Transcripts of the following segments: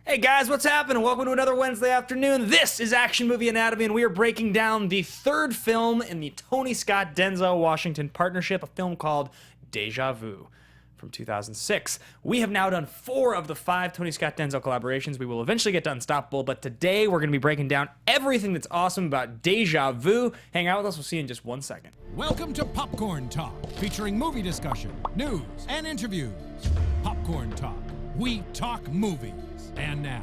Hey guys, what's happening? Welcome to another Wednesday afternoon. This is Action Movie Anatomy, and we are breaking down the third film in the Tony Scott-Denzel Washington partnership, a film called Déjà Vu from 2006. We have now done 4 of the 5 Tony Scott-Denzel collaborations. We will eventually get to Unstoppable, but today we're going to be breaking down everything that's awesome about Déjà Vu. Hang out with us. We'll see you in just 1 second. Welcome to Popcorn Talk, featuring movie discussion, news, and interviews. Popcorn Talk. We talk movies. And now,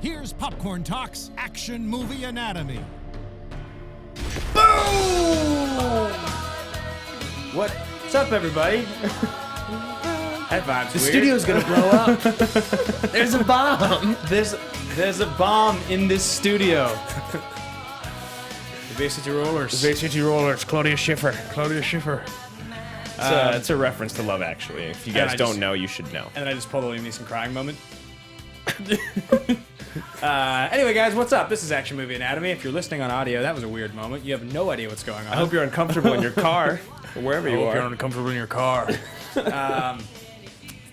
here's Popcorn Talk's Action Movie Anatomy. Boom! What's up, everybody? That vibe's The weird. studio's gonna blow up. There's a bomb. There's a bomb in this studio. The Bay City Rollers. Bay City Rollers, Claudia Schiffer. It's a reference to Love Actually. If you guys don't know, you should know. And then I just pulled a Liam Neeson crying moment. Anyway, guys, what's up? This is Action Movie Anatomy. If you're listening on audio, that was a weird moment. You have no idea what's going on. I hope you're uncomfortable in your car, or wherever you I hope are. you're uncomfortable in your car.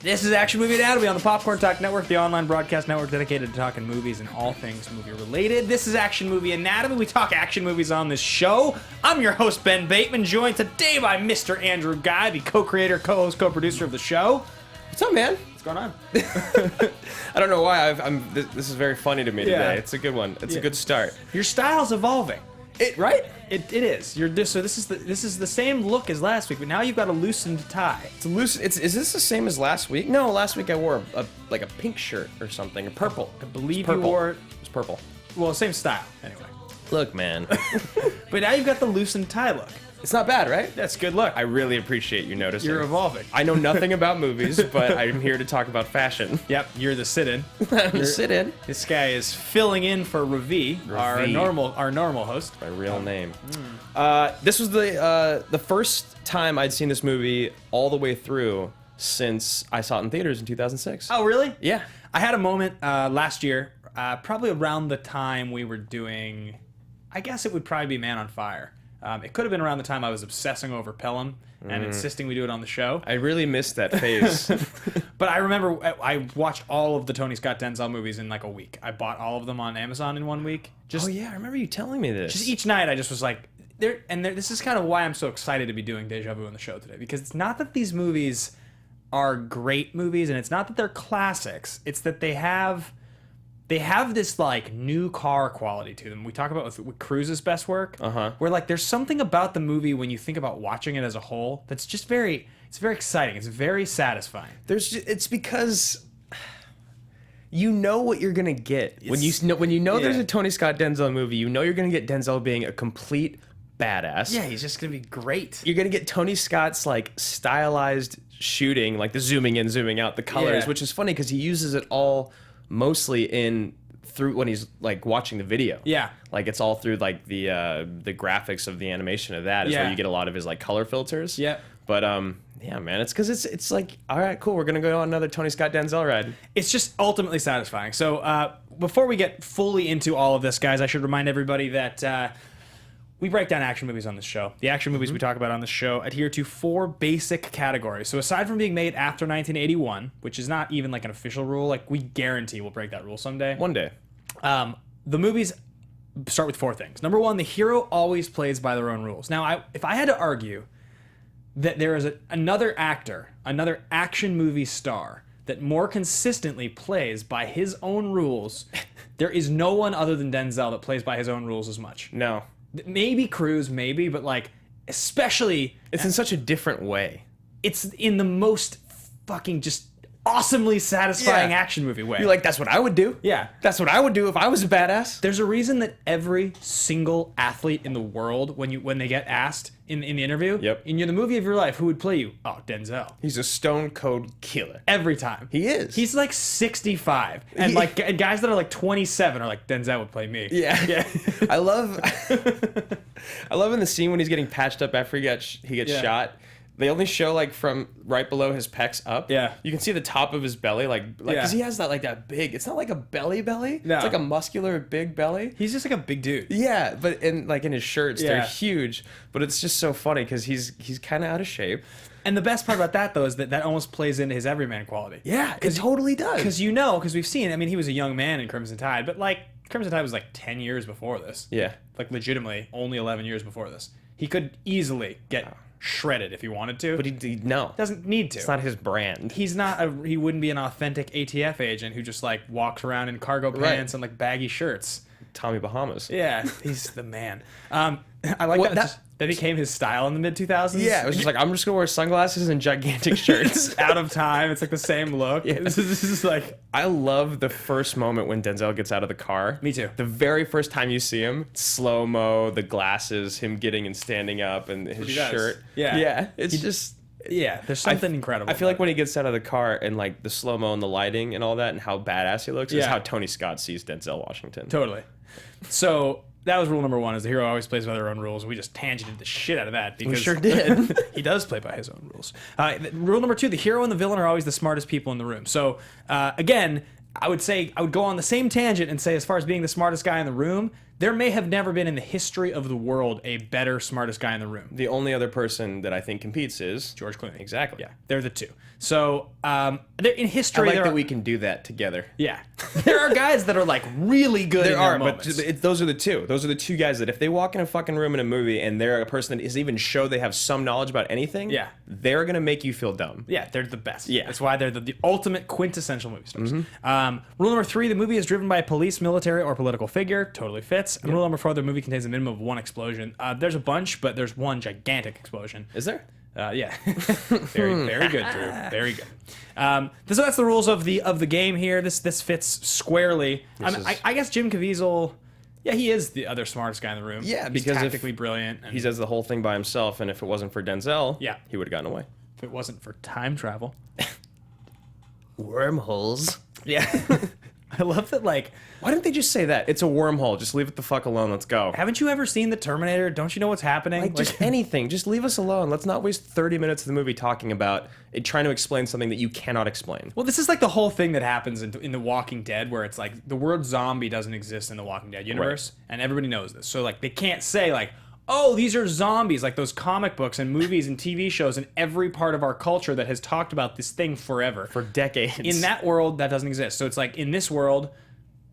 This is Action Movie Anatomy on the Popcorn Talk Network, the online broadcast network dedicated to talking movies and all things movie-related. This is Action Movie Anatomy. We talk action movies on this show. I'm your host, Ben Bateman, joined today by Mr. Andrew Ghai, the co-creator, co-host, co-producer of the show. What's up, man? What's going on? I don't know why this is very funny to me Yeah. today. It's a good one. It's a good start. Your style's evolving. Right? It is. So this is the same look as last week, but now you've got a loosened tie. It's loose. Is this the same as last week? No, last week I wore a pink shirt or something, a purple. I believe It's purple. you wore. It's purple. Well, same style anyway. Look, man, But now you've got the loosened tie look. it's not bad, right? That's good look. I really appreciate you noticing. You're evolving. I know nothing about movies, but I'm here to talk about fashion. Yep, you're the sit-in. Sit in. This guy is filling in for Ravi, our Ravi. normal host. My real name. This was the first time I'd seen this movie all the way through since I saw it in theaters in 2006. Oh, really? Yeah. I had a moment last year, probably around the time we were doing. I guess it would probably be Man on Fire. It could have been around the time I was obsessing over Pelham and insisting we do it on the show. I really missed that phase. But I remember I watched all of the Tony Scott Denzel movies in like a week. I bought all of them on Amazon in 1 week. Oh yeah, I remember you telling me this. Just each night I just was like, this is kind of why I'm so excited to be doing Déjà Vu on the show today. Because it's not that these movies are great movies, and it's not that they're classics. It's that they have this like new car quality to them. We talk about with Cruise's best work, where like there's something about the movie when you think about watching it as a whole that's just very exciting. It's very satisfying. It's because you know what you're gonna get when you know there's a Tony Scott Denzel movie. You know you're gonna get Denzel being a complete badass. Yeah, he's just gonna be great. You're gonna get Tony Scott's like stylized shooting, like the zooming in, zooming out, the colors, which is funny because he uses it all mostly through when he's like watching the video. Yeah, like it's all through like the graphics of the animation of that is where you get a lot of his like color filters. Yeah. But yeah, man, it's because it's like, all right, cool, we're gonna go on another Tony Scott Denzel ride. It's just ultimately satisfying. So before we get fully into all of this, guys, I should remind everybody that we break down action movies on this show. The action movies we talk about on this show adhere to 4 basic categories. So aside from being made after 1981, which is not even like an official rule, like we guarantee we'll break that rule someday. One day. The movies start with 4 things. Number 1, the hero always plays by their own rules. Now, if I had to argue that there is another actor, another action movie star that more consistently plays by his own rules, there is no one other than Denzel that plays by his own rules as much. No. Maybe Cruise, maybe, but like, especially... It's in such a different way. It's in the most fucking just awesomely satisfying action movie way. You're like, that's what I would do. Yeah. That's what I would do if I was a badass. There's a reason that every single athlete in the world, when they get asked in the interview, in the movie of your life, who would play you? Oh, Denzel. He's a stone cold killer. Every time. He is. He's like 65. And like guys that are like 27 are like, Denzel would play me. Yeah. I love in the scene when he's getting patched up after he gets shot. They only show like from right below his pecs up. Yeah. You can see the top of his belly, like because he has that big. It's not like a belly. No. It's like a muscular big belly. He's just like a big dude. Yeah, but in his shirts, they're huge. But it's just so funny because he's kind of out of shape. And the best part about that, though, is that almost plays into his everyman quality. Yeah, it totally does. Because we've seen, I mean, he was a young man in Crimson Tide, but like, Crimson Tide was like 10 years before this. Yeah. Like, legitimately, only 11 years before this. He could easily get shredded if he wanted to. But he no. Doesn't need to. It's not his brand. He wouldn't be an authentic ATF agent who just like walks around in cargo pants and like baggy shirts. Tommy Bahamas. Yeah, he's the man. I like that became his style in the mid 2000s. Yeah, it was just like, I'm just gonna wear sunglasses and gigantic shirts. Out of time. It's like the same look. Yeah. This is like, I love the first moment when Denzel gets out of the car. Me too. The very first time you see him, slow mo, the glasses, him getting and standing up, and his shirt. Yeah. Yeah. It's just. Yeah, there's something incredible. I feel like when he gets out of the car and like the slow mo and the lighting and all that and how badass he looks is how Tony Scott sees Denzel Washington. Totally. So that was rule number 1: is the hero always plays by their own rules. We just tangented the shit out of that because We sure did. he does play by his own rules. Rule number 2: the hero and the villain are always the smartest people in the room. So again, I would go on the same tangent and say, as far as being the smartest guy in the room, there may have never been in the history of the world a better smartest guy in the room. The only other person that I think competes is George Clooney. Exactly. Yeah, they're the two. So in history, I like that we can do that together. Yeah, there are guys that are like really good. There are, but those are the two. Those are the two guys that if they walk in a fucking room in a movie and they're a person that is even show they have some knowledge about anything, they're gonna make you feel dumb. Yeah, they're the best. Yeah, that's why they're the ultimate quintessential movie stars. Rule number 3: the movie is driven by a police, military, or political figure. Totally fits. And rule number 4: the movie contains a minimum of 1 explosion. There's a bunch, but there's 1 gigantic explosion. Is there? Yeah. Very good, Drew. Very good. So that's the rules of the game here. This fits squarely. I guess Jim Caviezel, he is the other smartest guy in the room. Yeah, he's because tactically brilliant. And he does the whole thing by himself, and if it wasn't for Denzel, he would have gotten away. If it wasn't for time travel. Wormholes. Yeah. I love that, like... Why didn't they just say that? It's a wormhole. Just leave it the fuck alone. Let's go. Haven't you ever seen The Terminator? Don't you know what's happening? Like, just anything. Just leave us alone. Let's not waste 30 minutes of the movie talking about it, trying to explain something that you cannot explain. Well, this is like the whole thing that happens in The Walking Dead, where it's like the word zombie doesn't exist in The Walking Dead universe, and everybody knows this. So, like, they can't say, like, oh, these are zombies, like those comic books and movies and TV shows and every part of our culture that has talked about this thing forever. For decades. In that world, that doesn't exist. So it's like, in this world,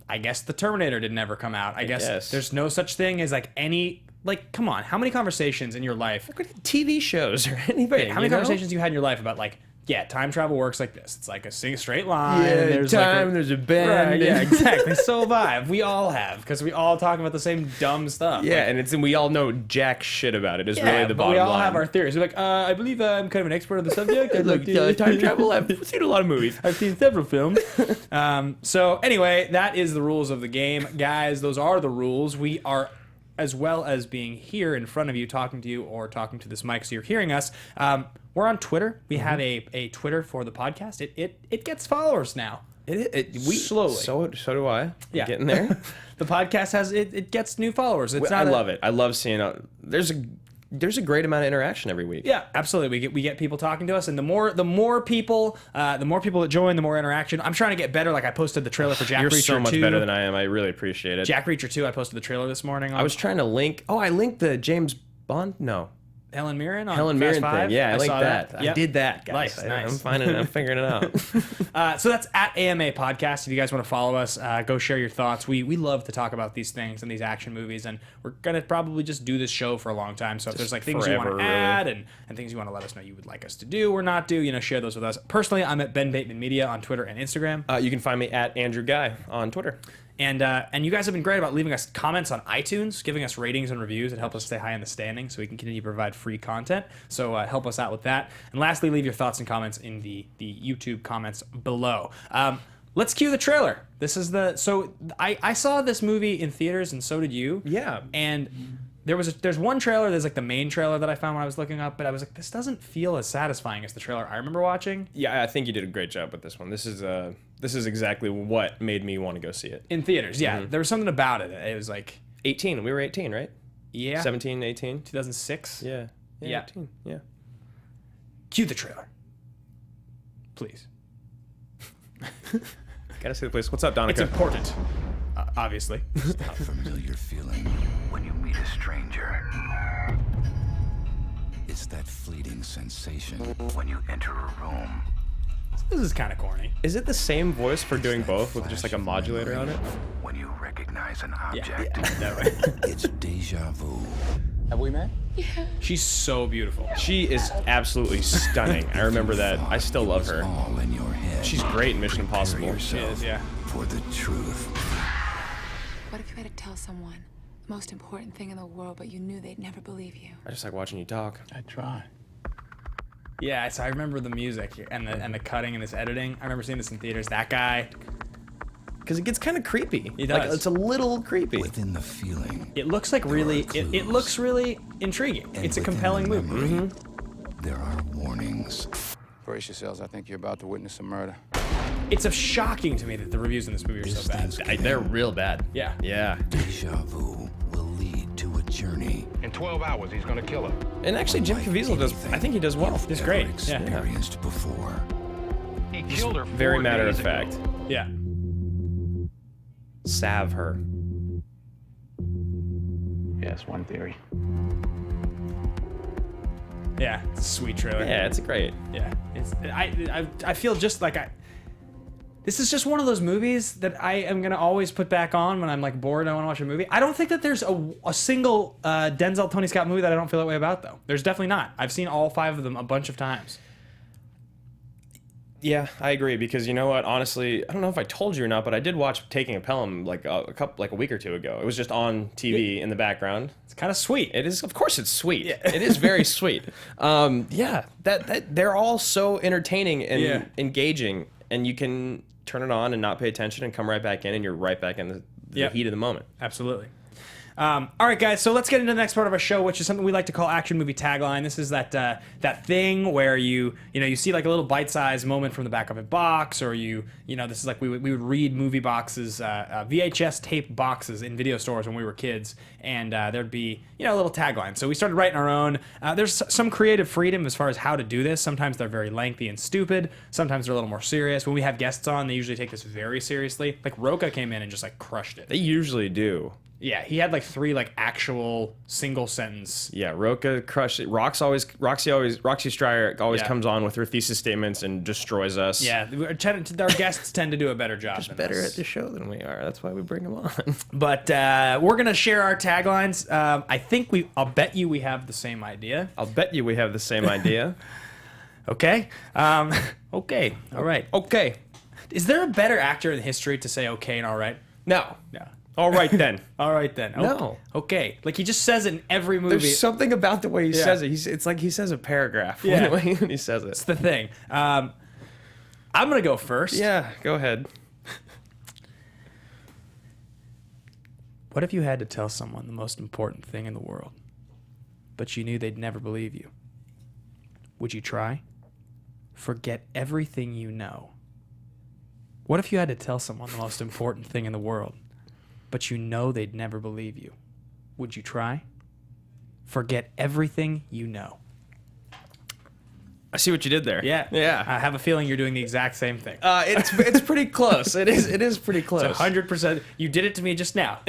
I guess the Terminator didn't ever come out. I guess there's no such thing as like any... Like, come on, how many conversations in your life... Look at TV shows or anything. How many conversations you had in your life about, like, yeah, time travel works like this. It's like a straight line. Yeah, there's time, like there's a bend. Right, yeah, exactly. So have I. We all have, because we all talk about the same dumb stuff. Yeah, like, and we all know jack shit about it. Is really the bottom line. We all have our theories. We're like, I believe I'm kind of an expert on the subject. Look, time travel, I've seen a lot of movies. I've seen several films. So anyway, that is the rules of the game. Guys, those are the rules. We are... as well as being here in front of you, talking to you, or talking to this mic so you're hearing us, we're on Twitter. We have a Twitter for the podcast. It gets followers now. We slowly. So do I. Yeah. Getting there. The podcast has it gets new followers. I love it. I love seeing there's a great amount of interaction every week. Yeah, absolutely. We get people talking to us, and the more people that join, the more interaction. I'm trying to get better. Like, I posted the trailer for Jack Reacher 2. You're so much better than I am. I really appreciate it. Jack Reacher 2. I posted the trailer this morning. I was trying to link. Oh, I linked the James Bond. No. Helen Mirren on Helen Mirren thing. Yeah, I linked that. Yep. I did that, guys. Nice. I'm figuring it out. So that's at AMA Podcast. If you guys want to follow us, go share your thoughts. We love to talk about these things and these action movies, and we're going to probably just do this show for a long time. So if there's like things you want to add and things you want to let us know you would like us to do or not do, share those with us. Personally, I'm at Ben Bateman Media on Twitter and Instagram. You can find me at Andrew Ghai on Twitter. And you guys have been great about leaving us comments on iTunes, giving us ratings and reviews. It helps us stay high in the standings so we can continue to provide free content. So help us out with that. And lastly, leave your thoughts and comments in the YouTube comments below. Let's cue the trailer. I saw this movie in theaters, and so did you. Yeah. And there's one trailer, there's like the main trailer that I found when I was looking up, but I was like, this doesn't feel as satisfying as the trailer I remember watching. Yeah, I think you did a great job with this one. This is exactly what made me want to go see it. In theaters, yeah. There was something about it. It was like... 18. We were 18, right? Yeah. 17, 18. 2006? Yeah. 18. Yeah. Cue the trailer. Please. Gotta see the place. What's up, Donica? It's important. Obviously. A familiar feeling when you meet a stranger. It's that fleeting sensation when you enter a room. This is kind of corny. Is it the same voice for doing both with just like a modulator on it? When you recognize an object, it's déjà vu. Have we met? She's so beautiful. She is absolutely stunning. I remember that. I still love her. All in your head. She's great in Mission Impossible. She is, yeah. For the truth. What if you had to tell someone the most important thing in the world, but you knew they'd never believe you? I just like watching you talk. I try. Yeah, so I remember the music and the cutting and this editing. I remember seeing this in theaters. That guy. Because it gets kind of creepy. It does. Like, it's a little creepy. Within the feeling. It looks like really. It looks really intriguing. And It's a within compelling the movie. memory, There are warnings. Brace yourselves. I think you're about to witness a murder. It's shocking to me that the reviews in this movie are This so bad. Thanksgiving, They're real bad. Yeah. Yeah. déjà vu will lead to a journey. In 12 hours, he's gonna kill her. And actually, Jim Caviezel does. I think he does well. It's Ever great. Yeah. experienced before. He killed her Very 4 matter of days ago. fact. Yeah. Salve her. Yes, one theory. Yeah. It's a sweet trailer. Yeah, it's great. Yeah. I feel just like this is just one of those movies that I am gonna always put back on when I'm like bored and I want to watch a movie. I don't think that there's a single Denzel Tony Scott movie that I don't feel that way about though. There's definitely not. I've seen all 5 of them a bunch of times. Yeah, I agree because you know what? Honestly, I don't know if I told you or not, but I did watch Taking a Pelham like a week or two ago. It was just on TV in the background. It's kind of sweet. It is, of course, it's sweet. It is very sweet. Yeah, that they're all so entertaining and engaging, and you can turn it on and not pay attention and come right back in, and you're right back in the heat of the moment. Absolutely. All right, guys. So let's get into the next part of our show, which is something we like to call action movie tagline. This is that thing where you see like a little bite-sized moment from the back of a box, or this is like we would read movie boxes, VHS tape boxes in video stores when we were kids, and there'd be a little tagline. So we started writing our own. There's some creative freedom as far as how to do this. Sometimes they're very lengthy and stupid. Sometimes they're a little more serious. When we have guests on, they usually take this very seriously. Like Roca came in and just like crushed it. They usually do. Yeah, he had like 3 like actual single sentence. Yeah, Roca crushed it. Roxy Stryer always Yeah. comes on with her thesis statements and destroys us. Yeah, our guests tend to do a better job. Just than better us. at the show than we are. That's why we bring them on. But we're gonna share our taglines. I'll bet you we have the same idea. I'll bet you we have the same idea. Okay. Okay. All right. Okay. Is there a better actor in history to say okay and all right? No. No. All right then. All right then. Okay. No. Okay. Like he just says it in every movie. There's something about the way he Yeah. says it. It's like he says a paragraph Yeah. when he says it. It's the thing. I'm gonna go first. Yeah, go ahead. What if you had to tell someone the most important thing in the world, but you knew they'd never believe you? Would you try? Forget everything you know. What if you had to tell someone the most important thing in the world, but you know they'd never believe you? Would you try? Forget everything you know. I see what you did there. Yeah. Yeah. I have a feeling you're doing the exact same thing. It's pretty close. It is pretty close. It's 100%. You did it to me just now.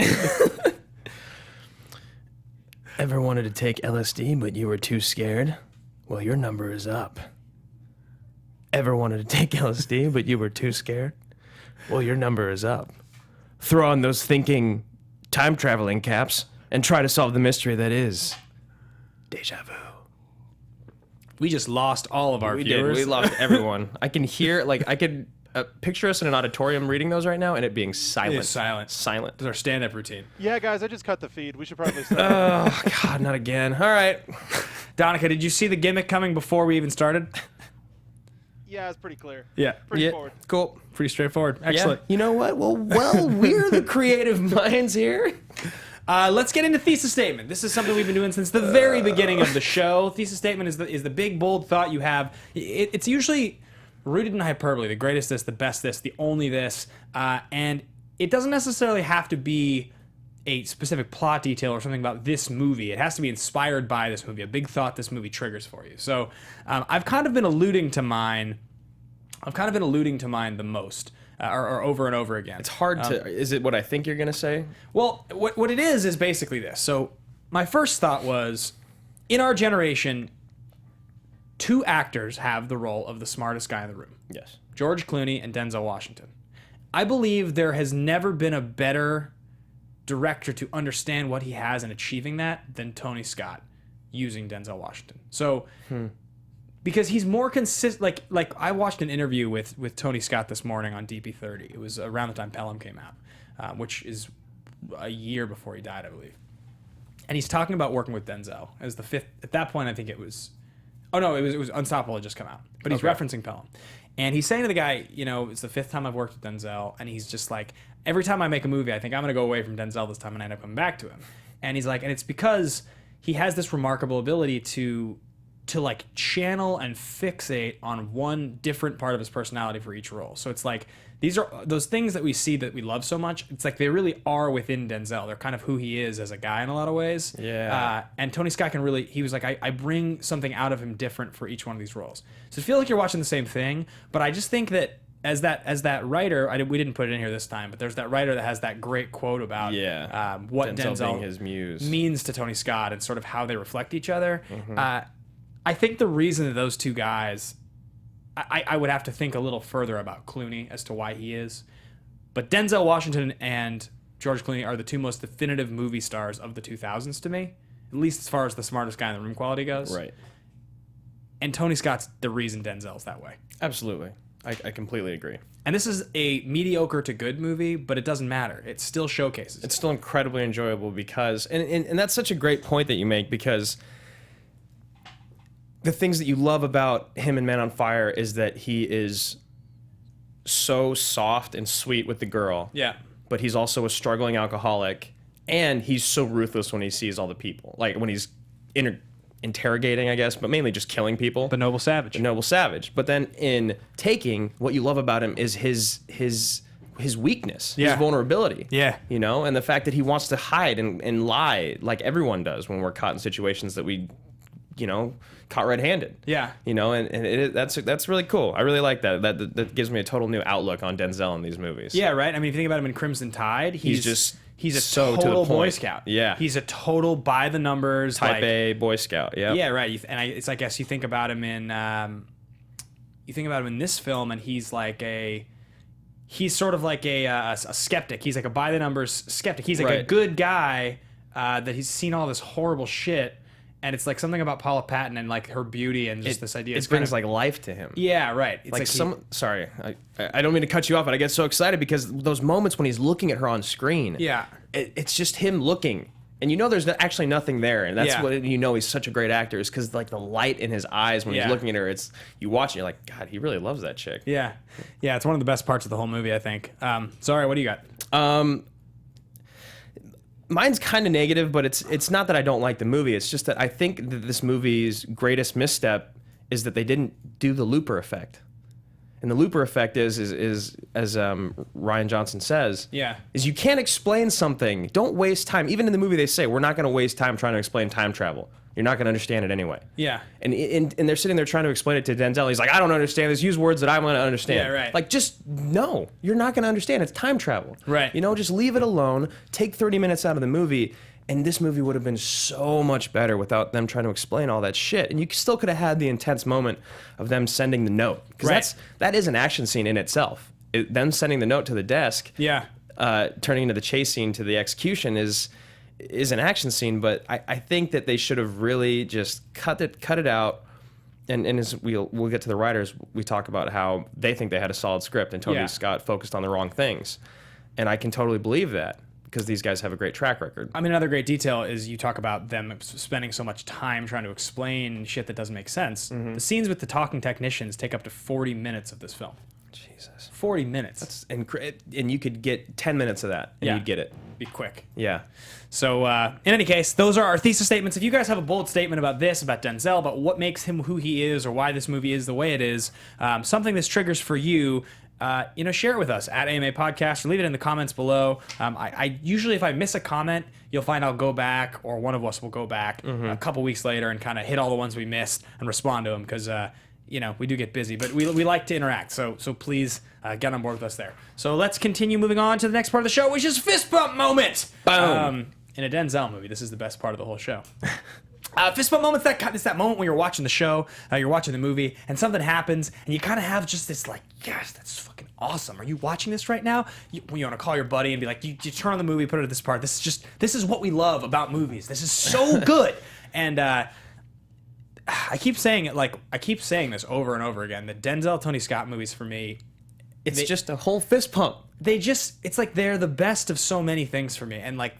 Ever wanted to take LSD but you were too scared? Well, your number is up. Ever wanted to take LSD but you were too scared? Well, your number is up. Throw on those thinking, time-traveling caps and try to solve the mystery that is Déjà Vu. We just lost all of our We viewers. did. We lost everyone. I can hear, I could picture us in an auditorium reading those right now and it being silent. It is silent. Silent. It's our stand-up routine. Yeah, guys, I just cut the feed. We should probably start. Oh, God, not again. All right. Donica, did you see the gimmick coming before we even started? Yeah, it's pretty clear. Yeah. Pretty forward. Cool. Pretty straightforward. Excellent. Yeah. You know what? Well, we're the creative minds here. Let's get into thesis statement. This is something we've been doing since the very beginning of the show. Thesis statement is the big, bold thought you have. It's usually rooted in hyperbole. The greatest this, the best this, the only this. And it doesn't necessarily have to be a specific plot detail or something about this movie. It has to be inspired by this movie, a big thought this movie triggers for you. So I've kind of been alluding to mine the most, or over and over again. It's hard to. Is it what I think you're gonna say? Well, what it is basically this. So my first thought was, in our generation, two actors have the role of the smartest guy in the room. Yes. George Clooney and Denzel Washington. I believe there has never been a better director to understand what he has in achieving that than Tony Scott using Denzel Washington. So, because he's more consistent. Like I watched an interview with Tony Scott this morning on DP30. It was around the time Pelham came out, which is a year before he died, I believe. And he's talking about working with Denzel as the fifth. At that point, I think it was. Oh no, it was Unstoppable had just come out, but he's referencing Pelham. And he's saying to the guy, it's the fifth time I've worked with Denzel, and he's just like, every time I make a movie, I think I'm going to go away from Denzel this time, and I end up coming back to him. And he's like, and it's because he has this remarkable ability to like channel and fixate on one different part of his personality for each role. So it's like, these are those things that we see that we love so much. It's like they really are within Denzel. They're kind of who he is as a guy in a lot of ways. Yeah. And Tony Scott can really, he was like, I bring something out of him different for each one of these roles. So I feel like you're watching the same thing, but I just think that as that writer, we didn't put it in here this time, but there's that writer that has that great quote about what Denzel being his muse means to Tony Scott and sort of how they reflect each other. I think the reason that those two guys, I would have to think a little further about Clooney as to why he is. But Denzel Washington and George Clooney are the two most definitive movie stars of the 2000s to me, at least as far as the smartest guy in the room quality goes. Right. And Tony Scott's the reason Denzel's that way. Absolutely. I completely agree. And this is a mediocre to good movie, but it doesn't matter. It still showcases. It's still incredibly enjoyable because, and that's such a great point that you make, because the things that you love about him in Man on Fire is that he is so soft and sweet with the girl. Yeah. But he's also a struggling alcoholic, and he's so ruthless when he sees all the people. Like when he's interrogating, I guess, but mainly just killing people. The noble savage. The noble savage. But then in Taking, what you love about him is his weakness, his vulnerability. Yeah. And the fact that he wants to hide and lie like everyone does when we're caught in situations that we, caught red-handed. Yeah. That's really cool. I really like that. That gives me a total new outlook on Denzel in these movies. Yeah, right? I mean, if you think about him in Crimson Tide, he's a so total to the Boy point. Scout. Yeah. He's a total by the numbers. Type A Boy Scout, yeah. Yeah, right. It's I guess you think about him in this film, and he's sort of like a skeptic. He's like a by the numbers skeptic. He's like a good guy that he's seen all this horrible shit. And it's like something about Paula Patton and like her beauty and just this idea. It brings like life to him. Yeah, right. It's sorry, I don't mean to cut you off, but I get so excited because those moments when he's looking at her on screen. Yeah. It's just him looking, and there's actually nothing there, and that's what he's such a great actor is because like the light in his eyes when he's looking at her, you watch it, you're like, God, he really loves that chick. Yeah, yeah. It's one of the best parts of the whole movie, I think. Sorry, what do you got? Mine's kind of negative, but it's not that I don't like the movie. It's just that I think that this movie's greatest misstep is that they didn't do the Looper effect. And the Looper effect is as Rian Johnson says, is you can't explain something. Don't waste time. Even in the movie they say, we're not going to waste time trying to explain time travel. You're not going to understand it anyway. Yeah. And they're sitting there trying to explain it to Denzel. He's like, I don't understand this. Use words that I'm going to understand. Yeah, right. Like, just, no. You're not going to understand. It's time travel. Right. Just leave it alone. Take 30 minutes out of the movie. And this movie would have been so much better without them trying to explain all that shit. And you still could have had the intense moment of them sending the note. Because that is an action scene in itself. Them sending the note to the desk. Yeah. Turning into the chase scene to the execution is an action scene, but I think that they should have really just cut it out. And as we'll get to the writers, we talk about how they think they had a solid script and Tony Scott focused on the wrong things. And I can totally believe that because these guys have a great track record. I mean, another great detail is you talk about them spending so much time trying to explain shit that doesn't make sense. The scenes with the talking technicians take up to 40 minutes of this film. Jesus. 40 minutes. That's and you could get 10 minutes of that and you'd get it. Be quick. Yeah. So, in any case, those are our thesis statements. If you guys have a bold statement about this, about Denzel, about what makes him who he is or why this movie is the way it is, something this triggers for you, share it with us at AMA Podcast or leave it in the comments below. I usually, if I miss a comment, you'll find I'll go back or one of us will go back a couple weeks later and kind of hit all the ones we missed and respond to them because, we do get busy, but we like to interact. So please get on board with us there. So let's continue moving on to the next part of the show, which is Fist Bump Moment. Boom. In a Denzel movie, this is the best part of the whole show. Fist bump moments. It's that moment when you're watching the show, you're watching the movie, and something happens, and you kind of have just this like, yes, that's fucking awesome. Are you watching this right now? You want to call your buddy and be like, you turn on the movie, put it at this part. This is what we love about movies. This is so good. And I keep saying it, like I keep saying this over and over again. The Denzel Tony Scott movies for me, It's just a whole fist pump. it's like they're the best of so many things for me, and like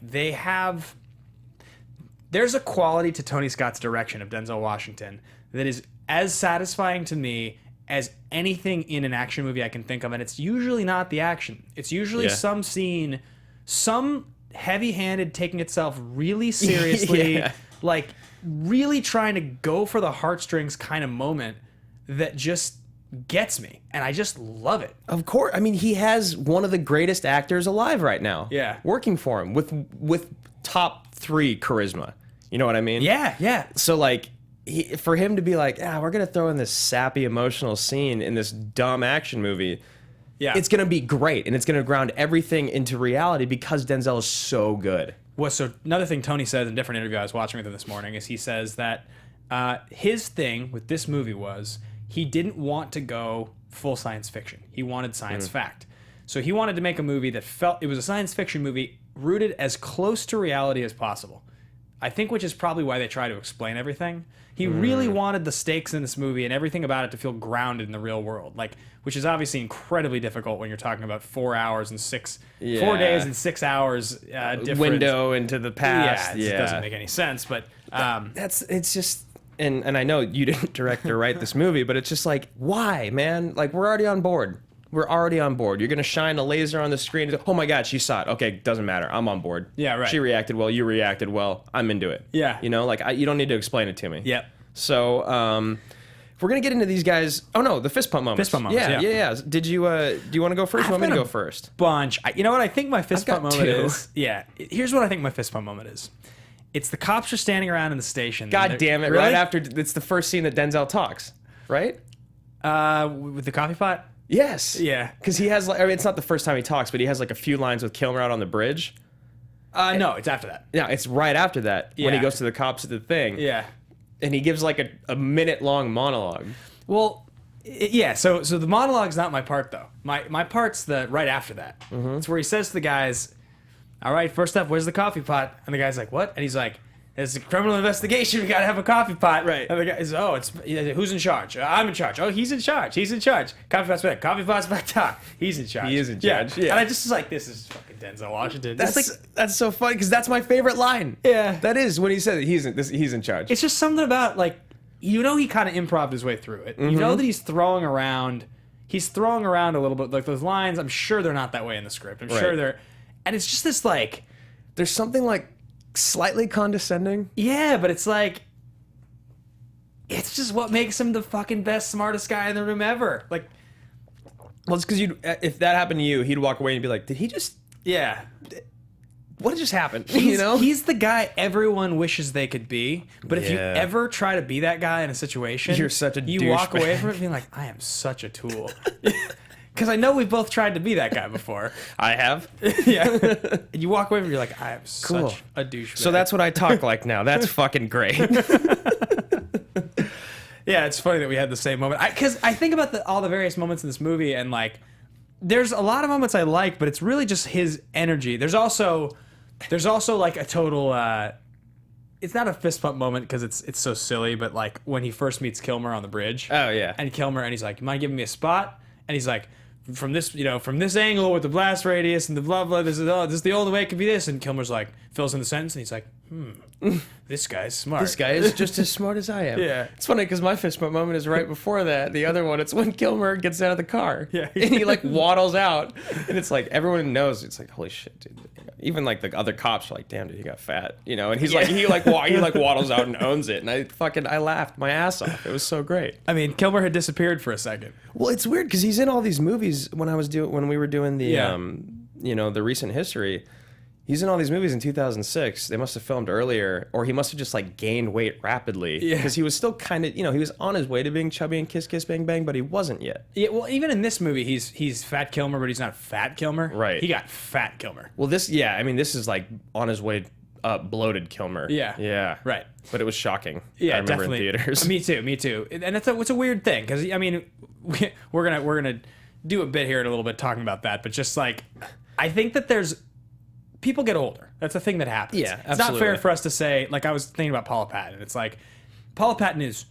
there's a quality to Tony Scott's direction of Denzel Washington that is as satisfying to me as anything in an action movie I can think of, and it's usually not the action. It's usually some scene, some heavy-handed taking itself really seriously, like really trying to go for the heartstrings kind of moment that just gets me, and I just love it. Of course. I mean, he has one of the greatest actors alive right now. Yeah. Working for him with top 3 charisma. You know what I mean? Yeah. So, like, for him to be like, we're going to throw in this sappy, emotional scene in this dumb action movie, it's going to be great, and it's going to ground everything into reality because Denzel is so good. Well, so another thing Tony says in a different interview I was watching with him this morning is he says that his thing with this movie was he didn't want to go full science fiction. He wanted science fact. So he wanted to make a movie that it was a science fiction movie rooted as close to reality as possible. I think which is probably why they try to explain everything. He really wanted the stakes in this movie and everything about it to feel grounded in the real world, like, which is obviously incredibly difficult when you're talking about 4 hours and 4 days and 6 hours difference. Window into the past. It doesn't make any sense, but it's just, and I know you didn't direct or write this movie, but it's just like, why, man? Like, we're already on board. We're already on board. You're going to shine a laser on the screen. Oh my God, she saw it. Okay, doesn't matter. I'm on board. Yeah, right. She reacted well. You reacted well. I'm into it. Yeah. You know, like, you don't need to explain it to me. Yep. So, if we're going to get into these guys. Oh no, the fist pump moments. Fist pump moments, yeah. Did you, do you want to go first? You want me to go first? Bunch. You know what I think my fist I've pump got moment 2. is? Yeah. Here's what I think my fist pump moment is. It's the cops are standing around in the station. God damn it. Really? Right after, it's the first scene that Denzel talks, right? With the coffee pot? Yes. Yeah. Because he has, like, I mean, it's not the first time he talks, but he has like a few lines with Kilmer out on the bridge. No, it's after that. Yeah, it's right after that when he Yeah. goes to the cops at the thing. Yeah. And he gives like a minute-long monologue. Well, yeah. So the monologue's not my part though. My part's the right after that. It's where he says to the guys, "All right, first up, where's the coffee pot?" And the guy's like, "What?" And he's like, "It's a criminal investigation. We gotta have a coffee pot." Right. And the guy is, "Oh, who's in charge?" "I'm in charge." "Oh, he's in charge. He's in charge." Coffee pot's back. Coffee pot's back top. He's in charge. He is in charge, yeah. And I just was like, this is fucking Denzel Washington. That's so funny because that's my favorite line. Yeah. That is when he says that he's in charge. It's just something about, like, he kind of improv'd his way through it. You know that he's throwing around a little bit, like those lines. I'm sure they're not that way in the script. I'm sure they're, and it's just this, like, there's something like slightly condescending. yeah, but it's like, it's just what makes him the fucking best, smartest guy in the room ever. Like, Well, it's because if that happened to you, he'd walk away and be like, "Did he just? yeah. What just happened?" He's the guy everyone wishes they could be, but if you Yeah. ever try to be that guy in a situation, You're such a you walk away douchebag. from it being like, I am such a tool. Because I know we've both tried to be that guy before. I have. Yeah. And you walk away from it, you're like, I am such a douchebag. So that's what I talk like now. That's fucking great. Yeah, it's funny that we had the same moment. Because I think about all the various moments in this movie, and, like, there's a lot of moments I like, but it's really just his energy. There's also like a total. It's not a fist pump moment because it's so silly, but like when he first meets Kilmer on the bridge. Oh yeah. And Kilmer, and he's like, "You mind giving me a spot?" And he's like, from this angle with the blast radius and the blah blah. This is the only way it could be this. And Kilmer's like, fills in the sentence, and he's like, this guy's smart. This guy is just as smart as I am. Yeah. It's funny because my fist bump moment is right before that. The other one, it's when Kilmer gets out of the car. Yeah. And he like waddles out. And it's like, everyone knows. It's like, holy shit, dude. Even like the other cops are like, damn, dude, he got fat. You know, and he's like, he waddles out and owns it. And I laughed my ass off. It was so great. I mean, Kilmer had disappeared for a second. Well, it's weird because he's in all these movies when we were doing the, Yeah. the recent history. He's in all these movies in 2006. They must have filmed earlier, or he must have just like gained weight rapidly. Yeah. Because he was still kind of, he was on his way to being chubby and Kiss Kiss Bang Bang, but he wasn't yet. Yeah, well, even in this movie, he's Fat Kilmer, but he's not Fat Kilmer. Right. He got Fat Kilmer. Well, this is like on his way bloated Kilmer. Yeah. Yeah. Right. But it was shocking. Yeah, I remember definitely. in theaters. Me too. And it's a weird thing because I mean, we're gonna do a bit here in a little bit talking about that, but just like I think that people get older. That's a thing that happens. Yeah, it's not fair absolutely. for us to say, like, I was thinking about Paula Patton. It's like Paula Patton is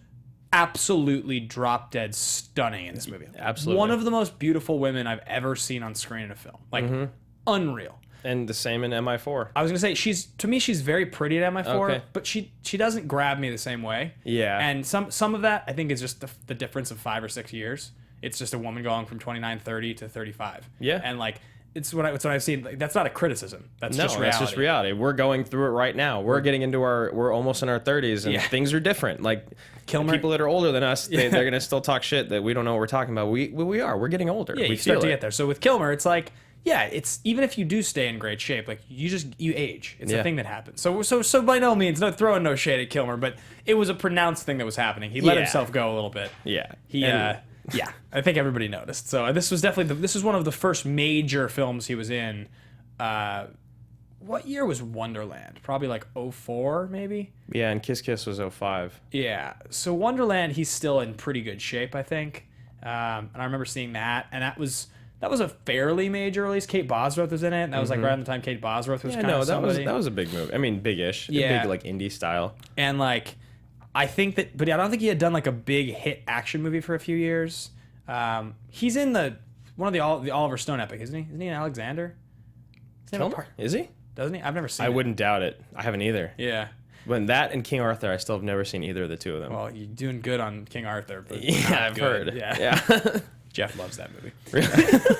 absolutely drop dead stunning in this movie. Absolutely. One of the most beautiful women I've ever seen on screen in a film. Like unreal. And the same in MI4. I was gonna say she's very pretty at MI4, Okay. but she doesn't grab me the same way. Yeah. And some of that I think is just the difference of 5 or 6 years. It's just a woman going from 29, 30 to 35. Yeah. And like it's what I've seen. Like, that's not a criticism. That's just reality. That's just reality. We're going through it right now. We're getting into we're almost in our 30s, and things are different. Like Kilmer- people that are older than us, they're gonna still talk shit that we don't know what we're talking about. We are. We're getting older. Yeah, we you start feel to it. get there. So with Kilmer, it's like, yeah, it's even if you do stay in great shape, like you age. It's a thing that happens. So by no means, not throwing no shade at Kilmer, but it was a pronounced thing that was happening. He let himself go a little bit. Yeah. Yeah, I think everybody noticed. So this was definitely this was one of the first major films he was in. What year was Wonderland? Probably like 04 maybe. Yeah, and Kiss Kiss was 05. Yeah. So Wonderland, he's still in pretty good shape, I think. And I remember seeing that, and that was a fairly major release. Kate Bosworth was in it, and that was like right around the time Kate Bosworth was kind of somebody. that was a big movie. I mean, big-ish. Yeah. Big like indie style. And like, I think that, but I don't think he had done like a big hit action movie for a few years. He's in one of the Oliver Stone epic, isn't he? Isn't he in Alexander? Kilmer? Is he? Doesn't he? I've never seen I it. wouldn't doubt it. I haven't either. Yeah. When that and King Arthur, I still have never seen either of the two of them. Well, you're doing good on King Arthur, but yeah, not I've good. heard. Yeah. Jeff loves that movie.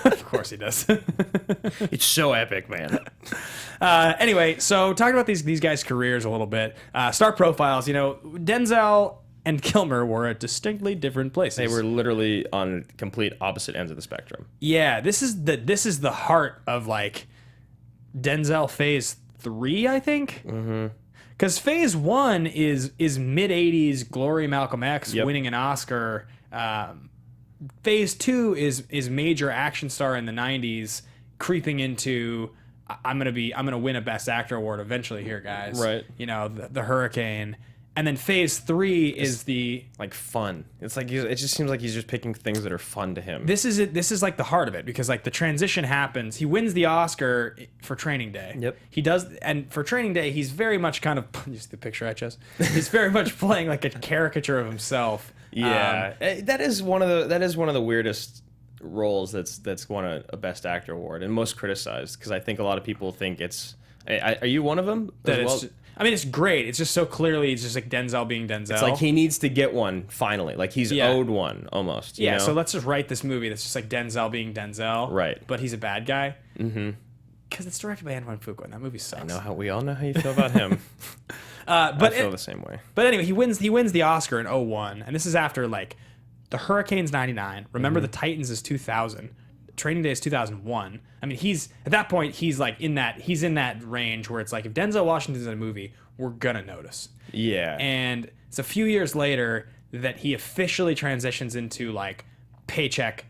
Of course he does. It's so epic, man. Anyway, so talking about these guys' careers a little bit. Star profiles, Denzel and Kilmer were at distinctly different places. They were literally on complete opposite ends of the spectrum. Yeah, this is the heart of like Denzel Phase 3, I think. Mm-hmm. Because Phase 1 is mid 80s glory Malcolm X winning an Oscar. Phase 2 is major action star in the 90s creeping into I'm gonna win a Best Actor award eventually here, guys. Right. The Hurricane. And then Phase 3 is the like fun. It's like it just seems like he's just picking things that are fun to him. This is it. This is like the heart of it because like the transition happens. He wins the Oscar for Training Day. Yep. He does, and for Training Day, he's very much kind of just the picture I chose. He's very much playing like a caricature of himself. Yeah, that is one of the weirdest roles that's won a Best Actor award and most criticized because I think a lot of people think it's. Are you one of them? I mean, it's great. It's just so clearly, it's just like Denzel being Denzel. It's like he needs to get one finally. Like he's owed one almost. You know? So let's just write this movie that's just like Denzel being Denzel. Right. But he's a bad guy. Mm-hmm. Because it's directed by Antoine Fuqua, and that movie sucks. I know we all know how you feel about him. But I feel the same way. But anyway, he wins the Oscar in 01, and this is after like the Hurricane's 99. Remember the Titans is 2000. Training Day is 2001. I mean, he's at that point he's in that range where it's like if Denzel Washington's in a movie, we're gonna notice. Yeah. And it's a few years later that he officially transitions into like paycheck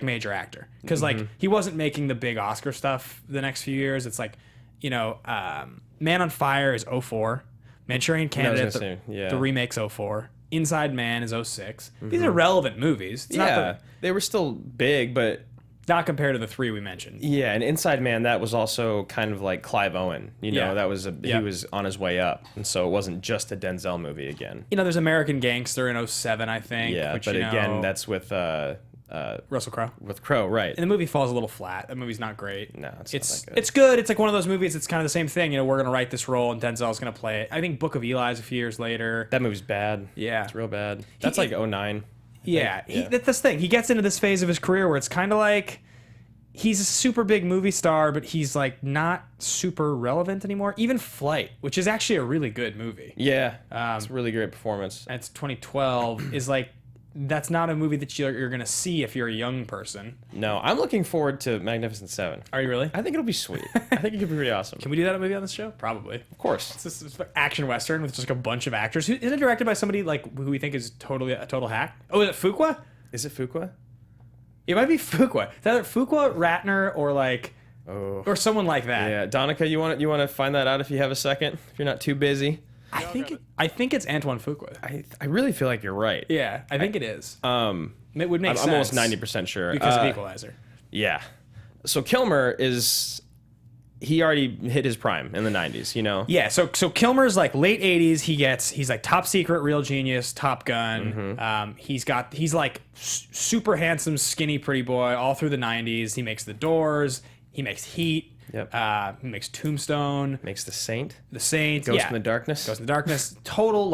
major actor because like he wasn't making the big Oscar stuff the next few years. It's like Man on Fire is 04. Manchurian Candidate, the remake's 04. Inside Man is 06. These are relevant movies. It's not they were still big, but not compared to the three we mentioned. Yeah, and Inside Man, that was also kind of like Clive Owen. He was on his way up, and so it wasn't just a Denzel movie again. There's American Gangster in 07, I think. Yeah, which, but again, that's with Russell Crowe. With Crowe, right? And the movie falls a little flat. That movie's not great. No, it's not that good. It's good. It's like one of those movies. It's kind of the same thing. We're gonna write this role, and Denzel's gonna play it. I think Book of Eli is a few years later. That movie's bad. Yeah, it's real bad. That's like 09. Yeah, that's the thing. He gets into this phase of his career where it's kind of like he's a super big movie star, but he's like not super relevant anymore. Even Flight, which is actually a really good movie. Yeah, it's a really great performance. It's 2012. Is like that's not a movie that you're gonna see if you're a young person. No, I'm looking forward to Magnificent Seven. Are you really? I think it'll be sweet. I think it could be pretty awesome. Can we do that movie on this show? Probably. Of course. It's an action western with just like a bunch of actors. Isn't it directed by somebody like who we think is totally a total hack? Oh, is it Fuqua? Is it Fuqua? It might be Fuqua. It's either Fuqua, Ratner, or like or someone like that. Yeah, Donica, you want to find that out if you have a second, if you're not too busy. I think it's Antoine Fuqua. I really feel like you're right. Yeah, I think it is. It would make sense. I'm almost 90% sure because of Equalizer. Yeah. So Kilmer he already hit his prime in the 90s, you know? Yeah, so Kilmer's like late 80s. He's like Top Secret, Real Genius, Top Gun. Mm-hmm. He's like super handsome, skinny, pretty boy all through the 90s. He makes The Doors. He makes Heat. Yep. He makes Tombstone. Makes The Saint. Ghost in the Darkness. Ghost in the Darkness. Total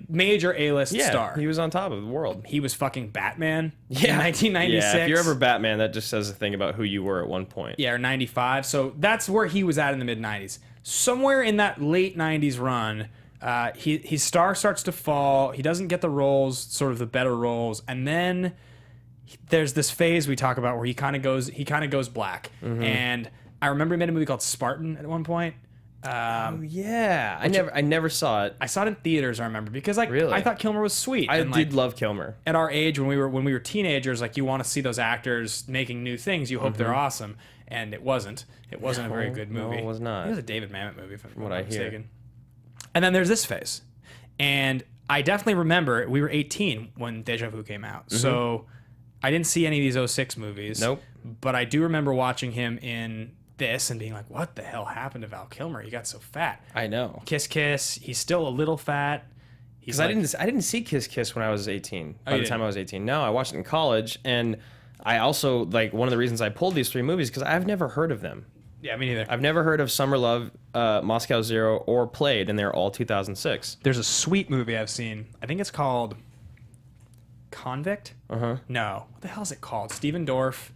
major A-list star. He was on top of the world. He was fucking Batman in Yeah. 1996. Yeah, if you're ever Batman, that just says a thing about who you were at one point. Yeah, or 95. So that's where he was at in the mid-90s. Somewhere in that late 90s run, his star starts to fall. He doesn't get the roles, sort of the better roles. And then there's this phase we talk about where he kind of goes black. And I remember he made a movie called Spartan at one point. Yeah. I never saw it. I saw it in theaters, I remember, because Really? I thought Kilmer was sweet. I And, did love Kilmer. at our age when we were teenagers, like you want to see those actors making new things. You hope they're awesome, and it wasn't. It wasn't a very good movie. No, it was not. It was a David Mamet movie, if I'm what not I hear. mistaken. And then there's this phase, and I definitely remember we were 18 when Déjà Vu came out, so I didn't see any of these 06 movies. Nope. But I do remember watching him in this and being like, "What the hell happened to Val Kilmer? He got so fat." I know. Kiss Kiss. He's still a little fat. He's Because I didn't see Kiss Kiss when I was 18. By you the time didn't? I was 18. No, I watched it in college, and I also, like, one of the reasons I pulled these three movies because I've never heard of them. Yeah, me neither. I've never heard of Summer Love, Moscow Zero, or Played, and they're all 2006. There's a sweet movie I've seen. I think it's called Convict. No, what the hell is it called? Steven Dorff,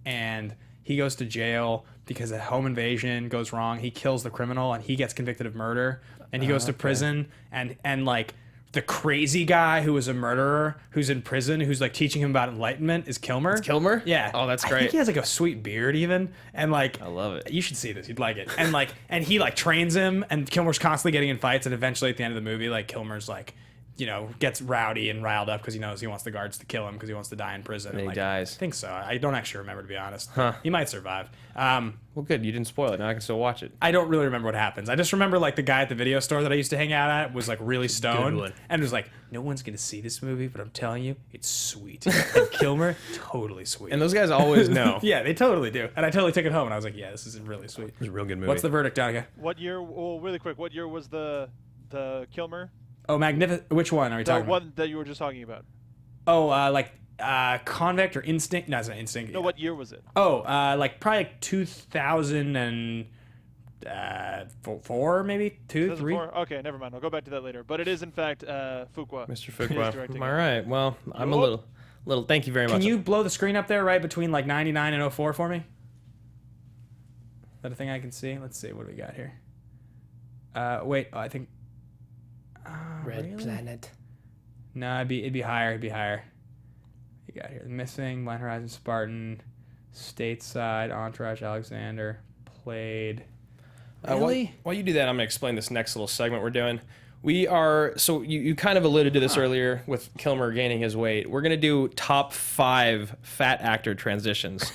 and he goes to jail because a home invasion goes wrong. He kills the criminal, and he gets convicted of murder, and he goes to prison, and like the crazy guy who was a murderer who's in prison, who's like teaching him about enlightenment, is Kilmer. It's Kilmer? Yeah. Oh, that's I great. think he has like a sweet beard even, and like I love it. You should see this. You'd like it. And he like trains him, and Kilmer's constantly getting in fights, and eventually at the end of the movie, like Kilmer's like, you know, gets rowdy and riled up because he knows he wants the guards to kill him because he wants to die in prison. And he like, dies. I think so. I don't actually remember, to be honest. Huh. He might survive. Well, good. You didn't spoil it. Now I can still watch it. I don't really remember what happens. I just remember like the guy at the video store that I used to hang out at was like really stoned one. and was like, no one's gonna see this movie, but I'm telling you, it's sweet. And Kilmer, totally sweet. And those guys always know. Yeah, they totally do. And I totally took it home and I was like, yeah, this is really sweet. It's a real good movie. What's the verdict, Donica? What year? Well, really quick. What year was the Kilmer? Oh, Magnificent. Which one are we The talking one about? that you were just talking about. Oh, Convict or Instinct? No, it's not Instinct. No, what year was it? Oh, like probably like 2004, maybe 2, 3. 2004? Okay, never mind. I'll go back to that later. But it is in fact Fuqua. Mr. who's directing Fuqua. it. All right. Well, I'm a little. Thank you very much. Can you blow the screen up there right between like 99 and 04 for me? Is that a thing I can see? Let's see. What do we got here? Wait. Oh, I think. Red really? Planet. No, it'd be higher. It'd be higher. You got here Missing, Blind Horizon, Spartan, Stateside, Entourage, Alexander, Played. Really? While you do that, I'm going to explain this next little segment we're doing. We are, so you kind of alluded to this earlier with Kilmer gaining his weight. We're going to do top 5 fat actor transitions.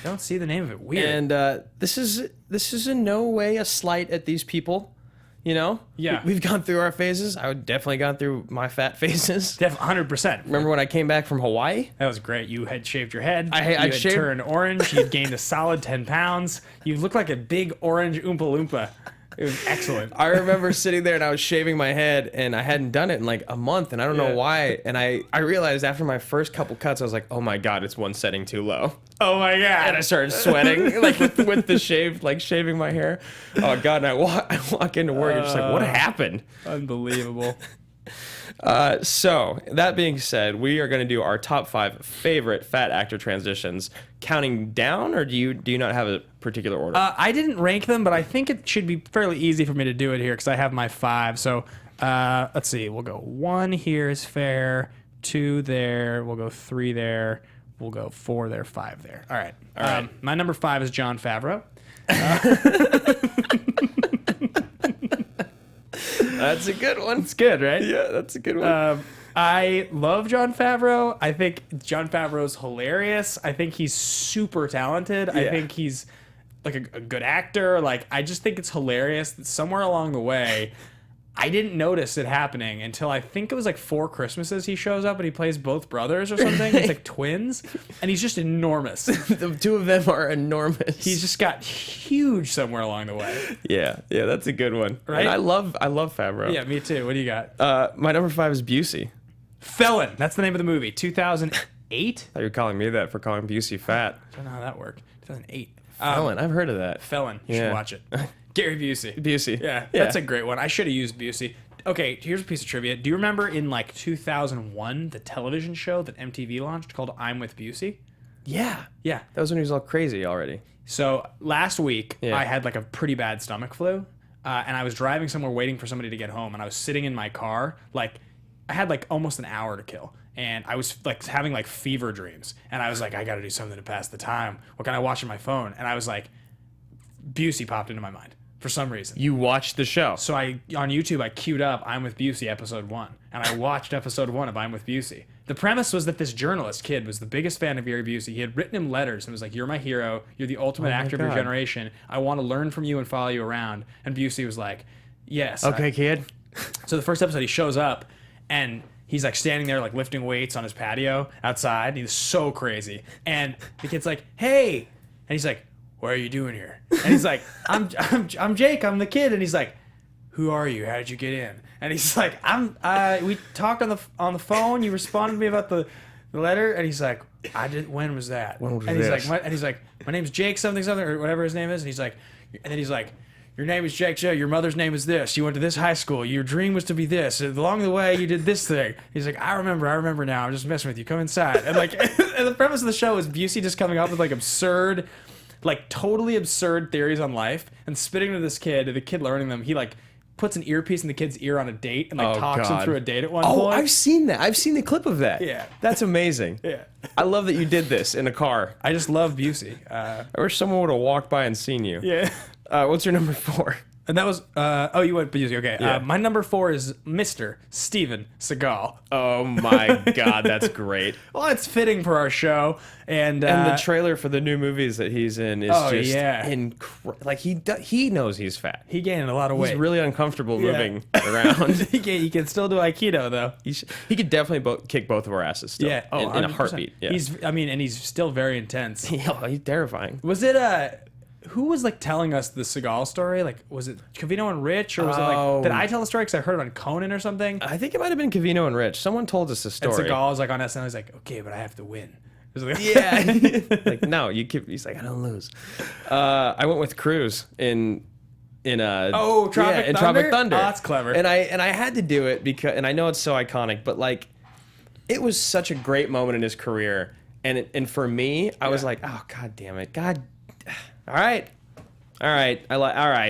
Don't see the name of it. Weird. And this is in no way a slight at these people. You know? Yeah. We've gone through our phases. I would definitely gone through my fat phases. 100%. Remember when I came back from Hawaii? That was great. You had shaved your head. I you had shaved- turned orange. You'd gained a solid 10 pounds. You looked like a big orange Oompa Loompa. It was excellent. I remember sitting there and I was shaving my head and I hadn't done it in like a month and I don't know why. And I realized after my first couple cuts, I was like, oh my God, it's one setting too low. Oh my God. And I started sweating like with the shave, like shaving my hair. Oh God, and I walk into work and just like, what happened? Unbelievable. So that being said, we are going to do our top 5 favorite fat actor transitions, counting down, or do you not have a particular order? I didn't rank them, but I think it should be fairly easy for me to do it here because I have my 5. So let's see. We'll go 1 here is fair, 2 there. We'll go 3 there. We'll go 4 there, 5 there. All right. All right. My number 5 is Jon Favreau. That's a good one. It's good, right? Yeah, that's a good one. I love Jon Favreau. I think Jon Favreau's hilarious. I think he's super talented. I think he's like a good actor. Like, I just think it's hilarious that somewhere along the way, I didn't notice it happening until I think it was like 4 Christmases he shows up and he plays both brothers or something. He's like twins, and he's just enormous. The two of them are enormous. He's just got huge somewhere along the way. Yeah, that's a good one. Right? And I love Favreau. Yeah, me too. What do you got? My number 5 is Busey. Felon. That's the name of the movie. 2008? Thought you were calling me that for calling Busey fat. I don't know how that worked. 2008. Felon. I've heard of that. Felon. You should watch it. Gary Busey. Busey. Yeah, that's a great one. I should have used Busey. Okay, here's a piece of trivia. Do you remember in like 2001 the television show that MTV launched called I'm with Busey? Yeah. Yeah. That was when he was all crazy already. So last week I had like a pretty bad stomach flu, and I was driving somewhere waiting for somebody to get home, and I was sitting in my car. Like, I had like almost an hour to kill, and I was like having like fever dreams, and I was like, I got to do something to pass the time. What can I watch on my phone? And I was like, Busey popped into my mind for some reason. You watched the show. So on YouTube, I queued up I'm with Busey episode 1, and I watched episode 1 of I'm with Busey. The premise was that this journalist kid was the biggest fan of Gary Busey. He had written him letters and was like, you're my hero. You're the ultimate actor of your generation. I want to learn from you and follow you around. And Busey was like, yes. Okay, kid. So the first episode, he shows up, and he's like standing there like lifting weights on his patio outside. He's so crazy. And the kid's like, hey. And he's like, what are you doing here? And he's like, I'm Jake, I'm the kid. And he's like, who are you? How did you get in? And he's like, we talked on the phone. You responded to me about the letter. And he's like, when was that? When was and this? He's like, my name's Jake something or whatever his name is. And then he's like, your name is Jake Joe. Your mother's name is this. You went to this high school. Your dream was to be this. Along the way, you did this thing. He's like, I remember now. I'm just messing with you. Come inside. And like, and the premise of the show is Busey just coming up with like absurd, like totally absurd theories on life and spitting to this kid. And the kid learning them. He like puts an earpiece in the kid's ear on a date and like talks him through a date at one point. Oh, I've seen that. I've seen the clip of that. Yeah. That's amazing. Yeah. I love that you did this in a car. I just love Busey. I wish someone would have walked by and seen you. Yeah. What's your number 4? And that was, you went Busey. Okay. Yeah. My number 4 is Mr. Steven Seagal. Oh my God, that's great. Well, it's fitting for our show. And the trailer for the new movies that he's in is like he knows he's fat. He gained a lot of weight. He's really uncomfortable moving around. he can still do Aikido though. He could definitely kick both of our asses still. Yeah. Oh, in a 100%. heartbeat. Yeah. He's still very intense. He's terrifying. Was it who was like telling us the Seagal story? Like, was it Cavino and Rich, or was it like? Did I tell the story because I heard it on Conan or something? I think it might have been Cavino and Rich. Someone told us the story. And Seagal was like on SNL. He's like, okay, but I have to win. Like, yeah. Like, no, you keep. He's like, I don't lose. I went with Cruise in Tropic Thunder. Oh, that's clever. And I had to do it because, and I know it's so iconic, but like, it was such a great moment in his career, and for me, I was like, oh God damn it, God. All right,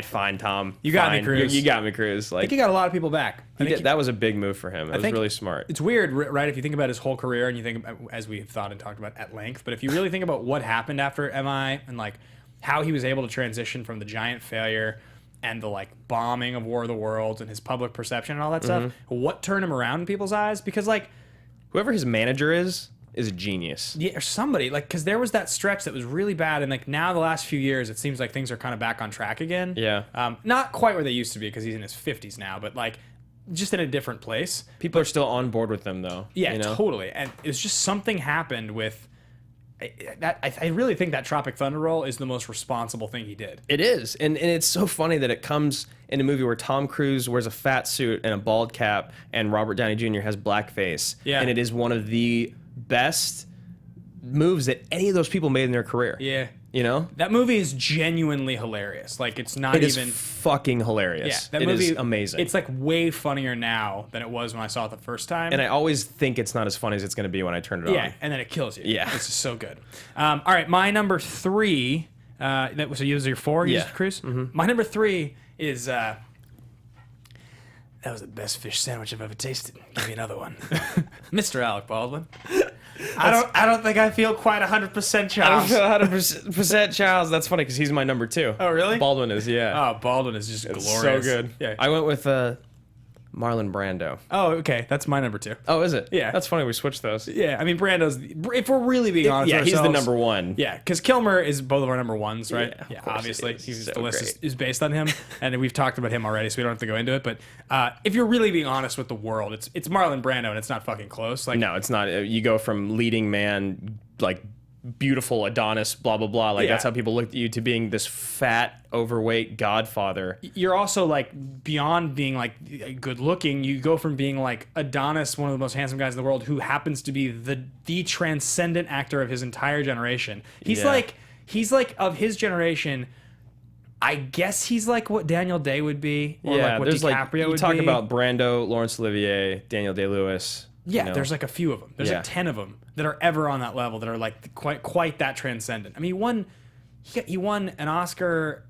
fine, Tom. You got me, Cruise. You got me, Cruise. I think he got a lot of people back. That was a big move for him. It was really smart. It's weird, right? If you think about his whole career, and you think, as we've thought and talked about at length, but if you really think about what happened after MI and like how he was able to transition from the giant failure and the like bombing of War of the Worlds and his public perception and all that stuff, what turned him around in people's eyes? Because like, whoever his manager is a genius. Yeah, or somebody, like, because there was that stretch that was really bad, and like now the last few years, it seems like things are kind of back on track again. Yeah. Not quite where they used to be because he's in his 50s now, but like just in a different place. People are still on board with them though. Yeah, totally. And it was just something happened with that. I really think that Tropic Thunder role is the most responsible thing he did. It is, and it's so funny that it comes in a movie where Tom Cruise wears a fat suit and a bald cap, and Robert Downey Jr. has blackface. Yeah. And it is one of the best moves that any of those people made in their career. Yeah. You know? That movie is genuinely hilarious. Like, it's not It even... is fucking hilarious. Yeah, that it movie is amazing. It's like way funnier now than it was when I saw it the first time. And I always think it's not as funny as it's going to be when I turn it on. Yeah, and then it kills you. Yeah. It's just so good. All right, my number 3... so you was your 4? You used Cruise? Mm-hmm. My number 3 is... that was the best fish sandwich I've ever tasted. Give me another one. Mr. Alec Baldwin. I don't think I feel quite 100% Charles. I don't feel 100% Charles. That's funny because he's my number 2. Oh, really? Baldwin is, yeah. Oh, Baldwin is just glorious. So good. Yeah. I went with Marlon Brando. Oh, okay. That's my number 2. Oh, is it? Yeah. That's funny. We switched those. Yeah, I mean, Brando's, if we're really being honest Yeah, with he's the ourselves- number 1. Yeah, because Kilmer is both of our number 1s, right? Yeah, of Yeah, course obviously. he is. So The list great. is based on him, and we've talked about him already, so we don't have to go into it. But if you're really being honest with the world, it's Marlon Brando, and it's not fucking close. Like, No, it's not. You go from leading man, like beautiful Adonis, blah blah blah. Like Yeah. that's how people look at you, to being this fat, overweight godfather. you're also like beyond being like good looking. You go from being like Adonis, one of the most handsome guys in the world, who happens to be the transcendent actor of his entire generation. He's Yeah. like of his generation. I guess he's like what Daniel Day would be, or like what there's DiCaprio you would talk be. about Brando, Laurence Olivier, Daniel Day-Lewis. Yeah, you know. there's like a few of them. There's Yeah. like 10 of them that are ever on that level, that are like quite that transcendent. I mean, he won an Oscar.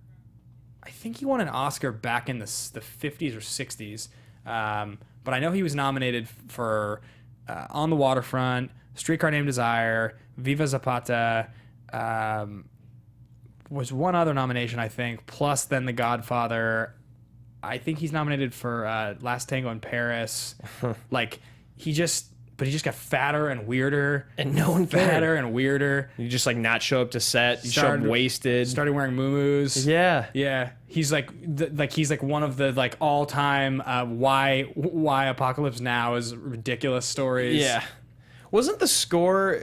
I think he won an Oscar back in the 50s or 60s. But I know he was nominated for On the Waterfront, Streetcar Named Desire, Viva Zapata. Was one other nomination, I think, plus then The Godfather. I think he's nominated for Last Tango in Paris. Like, he just got fatter and weirder, And no one cared. fatter and weirder. You just like not show up to set. You show up Started- wasted. Started wearing muumuus. Yeah. Yeah, he's like he's like one of the like all time why Apocalypse Now is ridiculous stories. Yeah. Wasn't the score?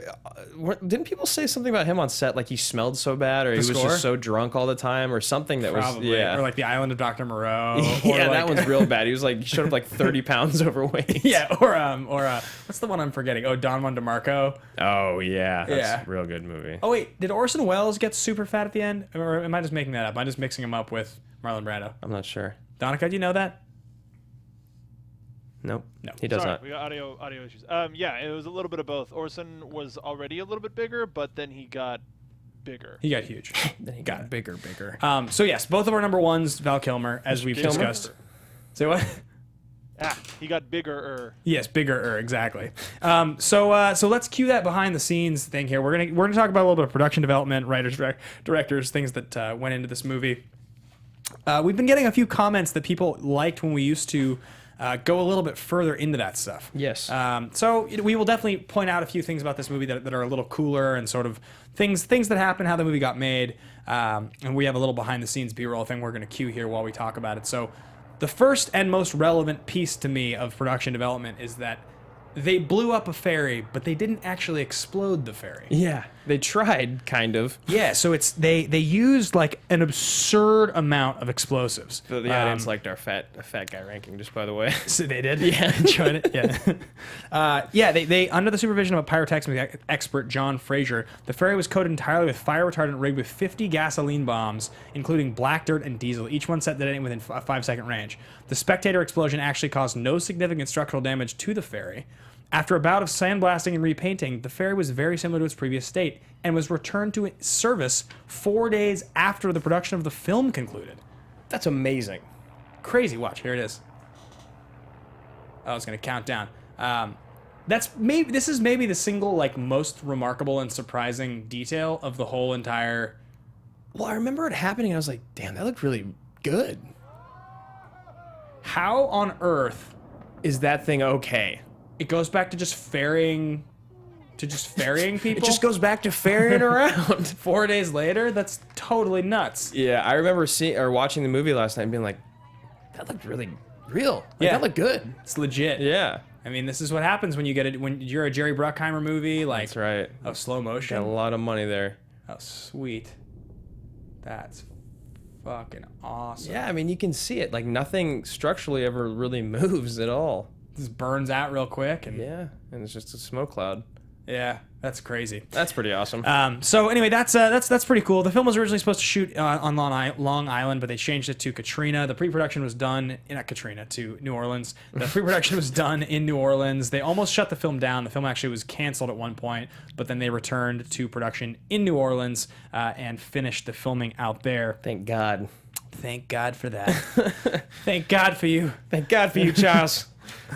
Didn't people say something about him on set? Like he smelled so bad, or he was score? just so drunk all the time, or something that Probably. was. Yeah. Or like The Island of Dr. Moreau. yeah, or that like, one's real bad. He was like, he showed up like 30 pounds overweight. Yeah, or what's the one I'm forgetting? Oh, Don Juan DeMarco. Oh yeah, that's Yeah. a real good movie. Oh wait, did Orson Welles get super fat at the end, or am I just making that up? Am I just mixing him up with Marlon Brando? I'm not sure. Donica, do you know that? Nope. No. He does Sorry, not. we got audio issues. Yeah, it was a little bit of both. Orson was already a little bit bigger, but then he got bigger. He got huge. Then he got bigger. So yes, both of our number 1s, Val Kilmer, as we've Kilmer? discussed. Say what? He got bigger. Yes, bigger, exactly. So let's cue that behind the scenes thing here. We're gonna talk about a little bit of production development, writers, directors, things that went into this movie. We've been getting a few comments that people liked when we used to go a little bit further into that stuff. Yes. So we will definitely point out a few things about this movie that are a little cooler, and sort of things that happened, how the movie got made, and we have a little behind the scenes B-roll thing we're going to cue here while we talk about it. So the first and most relevant piece to me of production development is that they blew up a ferry, but they didn't actually explode the ferry. Yeah, they tried, kind of. Yeah, so it's they used like an absurd amount of explosives. The audience liked our fat guy ranking, just by the way. So they did? Yeah. Enjoyed it? Yeah. They under the supervision of a pyrotechnics expert, John Fraser, the ferry was coated entirely with fire retardant rigged with 50 gasoline bombs, including black dirt and diesel, each one set detonating within a 5-second range. The spectator explosion actually caused no significant structural damage to the ferry. After a bout of sandblasting and repainting, the ferry was very similar to its previous state and was returned to service 4 days after the production of the film concluded. That's amazing. Crazy. Watch, here it is. I was going to count down. This is maybe the single like most remarkable and surprising detail of the whole entire. Well, I remember it happening, and I was like, damn, that looked really good. How on earth Is that thing okay? it goes back to just ferrying people? It just goes back to ferrying around. 4 days later? That's totally nuts. Yeah, I remember watching the movie last night and being like, that looked really real. Like, Yeah. that looked good. It's legit. Yeah. I mean, this is what happens when you're a Jerry Bruckheimer movie, like That's right. of slow Got a motion. lot of money there. Oh, sweet. That's fucking awesome. Yeah, I mean, you can see it. Like, nothing structurally ever really moves at all. This burns out real quick, and Yeah, and it's just a smoke cloud. yeah, that's crazy. That's pretty awesome. So anyway, that's pretty cool. The film was originally supposed to shoot on Long Island, but they changed it to Katrina. The pre-production was done to New Orleans. The pre-production was done in New Orleans. They almost shut the film down. The film actually was canceled at one point, but then they returned to production in New Orleans and finished the filming out there. Thank God. Thank God for that. Thank God for you. Thank God for you, Charles.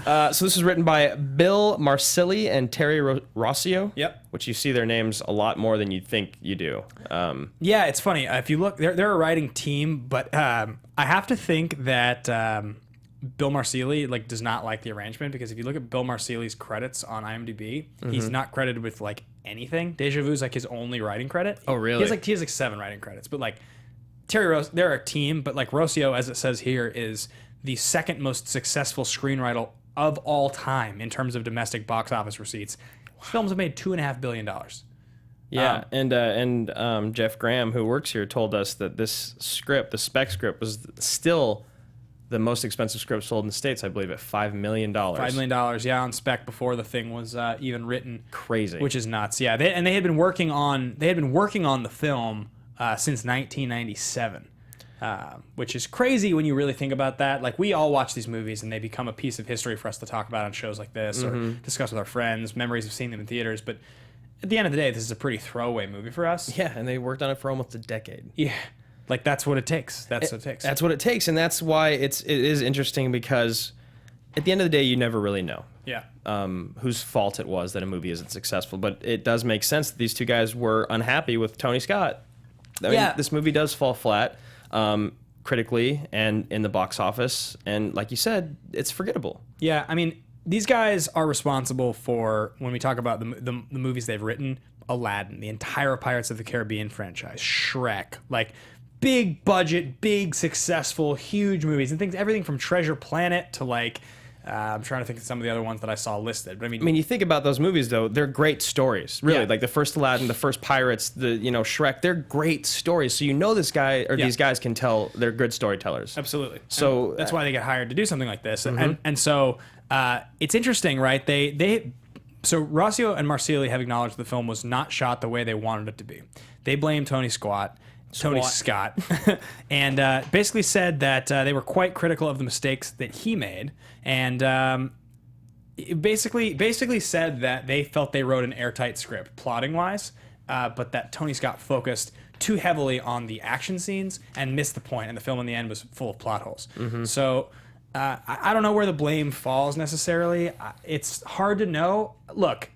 So this is written by Bill Marsili and Terry Rossio. Yep. Which you see their names a lot more than you think you do. Yeah, it's funny. If you look, they're a writing team, but I have to think that Bill Marsili like does not like the arrangement, because if you look at Bill Marsili's credits on IMDb, he's not credited with like anything. Déjà Vu is like his only writing credit. Oh, really? He has like 7 writing credits, but like they're a team, but like Rossio, as it says here, is the second most successful screenwriter of all time in terms of domestic box office receipts. His films have made $2.5 billion. Yeah, and Jeff Graham, who works here, told us that this script, the spec script, was still the most expensive script sold in the States, I believe, at $5 million. $5 million, yeah, on spec before the thing was even written. Crazy. Which is nuts. Yeah, they had been working on the film since 1997. Which is crazy when you really think about that. Like, we all watch these movies and they become a piece of history for us to talk about on shows like this or discuss with our friends, memories of seeing them in theaters. But at the end of the day, this is a pretty throwaway movie for us. Yeah, and they worked on it for almost a decade. Yeah, like that's what it takes. That's what it takes, and that's why it is interesting, because at the end of the day, you never really know. Yeah. Whose fault it was that a movie isn't successful. But it does make sense that these two guys were unhappy with Tony Scott. I mean, this movie does fall flat. Critically and in the box office, and like you said, it's forgettable. Yeah, I mean, these guys are responsible for, when we talk about the movies they've written, Aladdin, the entire Pirates of the Caribbean franchise, Shrek, like big budget, big successful, huge movies, and things, everything from Treasure Planet to like I'm trying to think of some of the other ones that I saw listed. But I mean, you think about those movies though; they're great stories. Really, Yeah. like the first Aladdin, the first Pirates, Shrek. They're great stories. So this guy or these guys can tell. They're good storytellers. Absolutely. So and that's why they get hired to do something like this. And so it's interesting, right? So Rossio and Marsili have acknowledged the film was not shot the way they wanted it to be. They blame Tony Scott, and basically said that they were quite critical of the mistakes that he made, and basically said that they felt they wrote an airtight script plotting wise, but that Tony Scott focused too heavily on the action scenes and missed the point, and the film in the end was full of plot holes. So I don't know where the blame falls necessarily. It's hard to know. Look,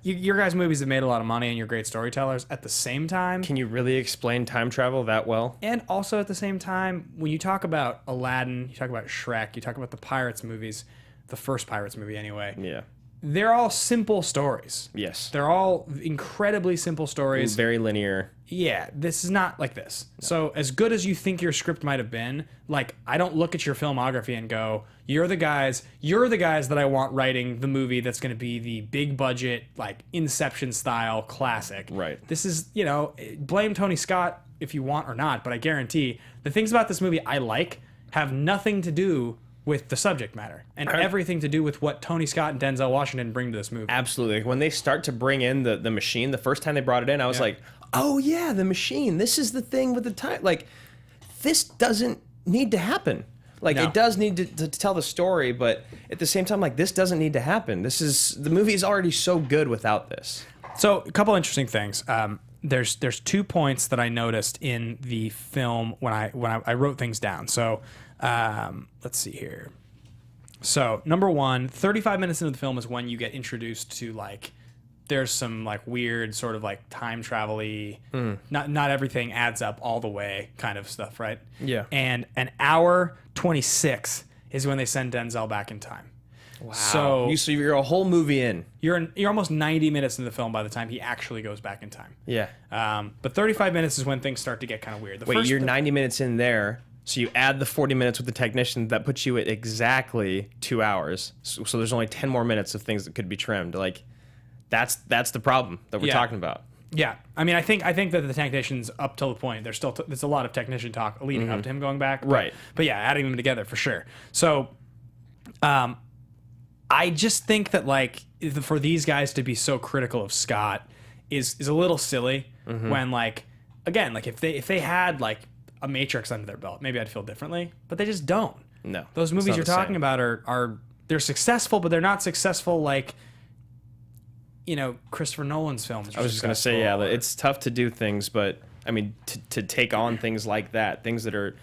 your guys' movies have made a lot of money and you're great storytellers. At the same time, Can you really explain time travel that well? and also at the same time, when you talk about Aladdin, you talk about Shrek, you talk about the Pirates movies, the first Pirates movie anyway, Yeah. they're all simple stories. Yes. They're all incredibly simple stories. Very linear. Yeah, this is not like this. No. So as good as you think your script might have been, like, I don't look at your filmography and go, you're the guys that I want writing the movie that's going to be the big budget, like Inception style classic. Right. This is, blame Tony Scott if you want or not, but I guarantee the things about this movie I like have nothing to do with the subject matter and everything to do with what Tony Scott and Denzel Washington bring to this movie. Absolutely. Like when they start to bring in the machine, the first time they brought it in, I was like, oh yeah, the machine. This is the thing with the time. Like, this doesn't need to happen. Like, No. it does need to tell the story, but at the same time, like, this doesn't need to happen. The movie is already so good without this. So a couple interesting things. There's 2 points that I noticed in the film when I wrote things down. So let's see here. So number 1, 35 minutes into the film is when you get introduced to like, there's some like weird sort of like time travel-y, not everything adds up all the way kind of stuff, right? Yeah. And an hour 26 is when they send Denzel back in time. Wow. So you're a whole movie in. you're almost 90 minutes into the film by the time he actually goes back in time. Yeah. But 35 minutes is when things start to get kind of weird. You're 90 minutes in there, so you add the 40 minutes with the technician, that puts you at exactly 2 hours. So there's only 10 more minutes of things that could be trimmed. Like, that's the problem that we're talking about. Yeah, I mean, I think that the technicians up till the point there's still there's a lot of technician talk leading up to him going back. Right. But yeah, adding them together for sure. So, I just think that like for these guys to be so critical of Scott is a little silly. When like, again, like if they had like a Matrix under their belt, maybe I'd feel differently. But they just don't. No, Those movies you're talking about are they're successful, but they're not successful like, Christopher Nolan's films. I was just going to say, it's tough to do things, but I mean, to take on things like that, things that are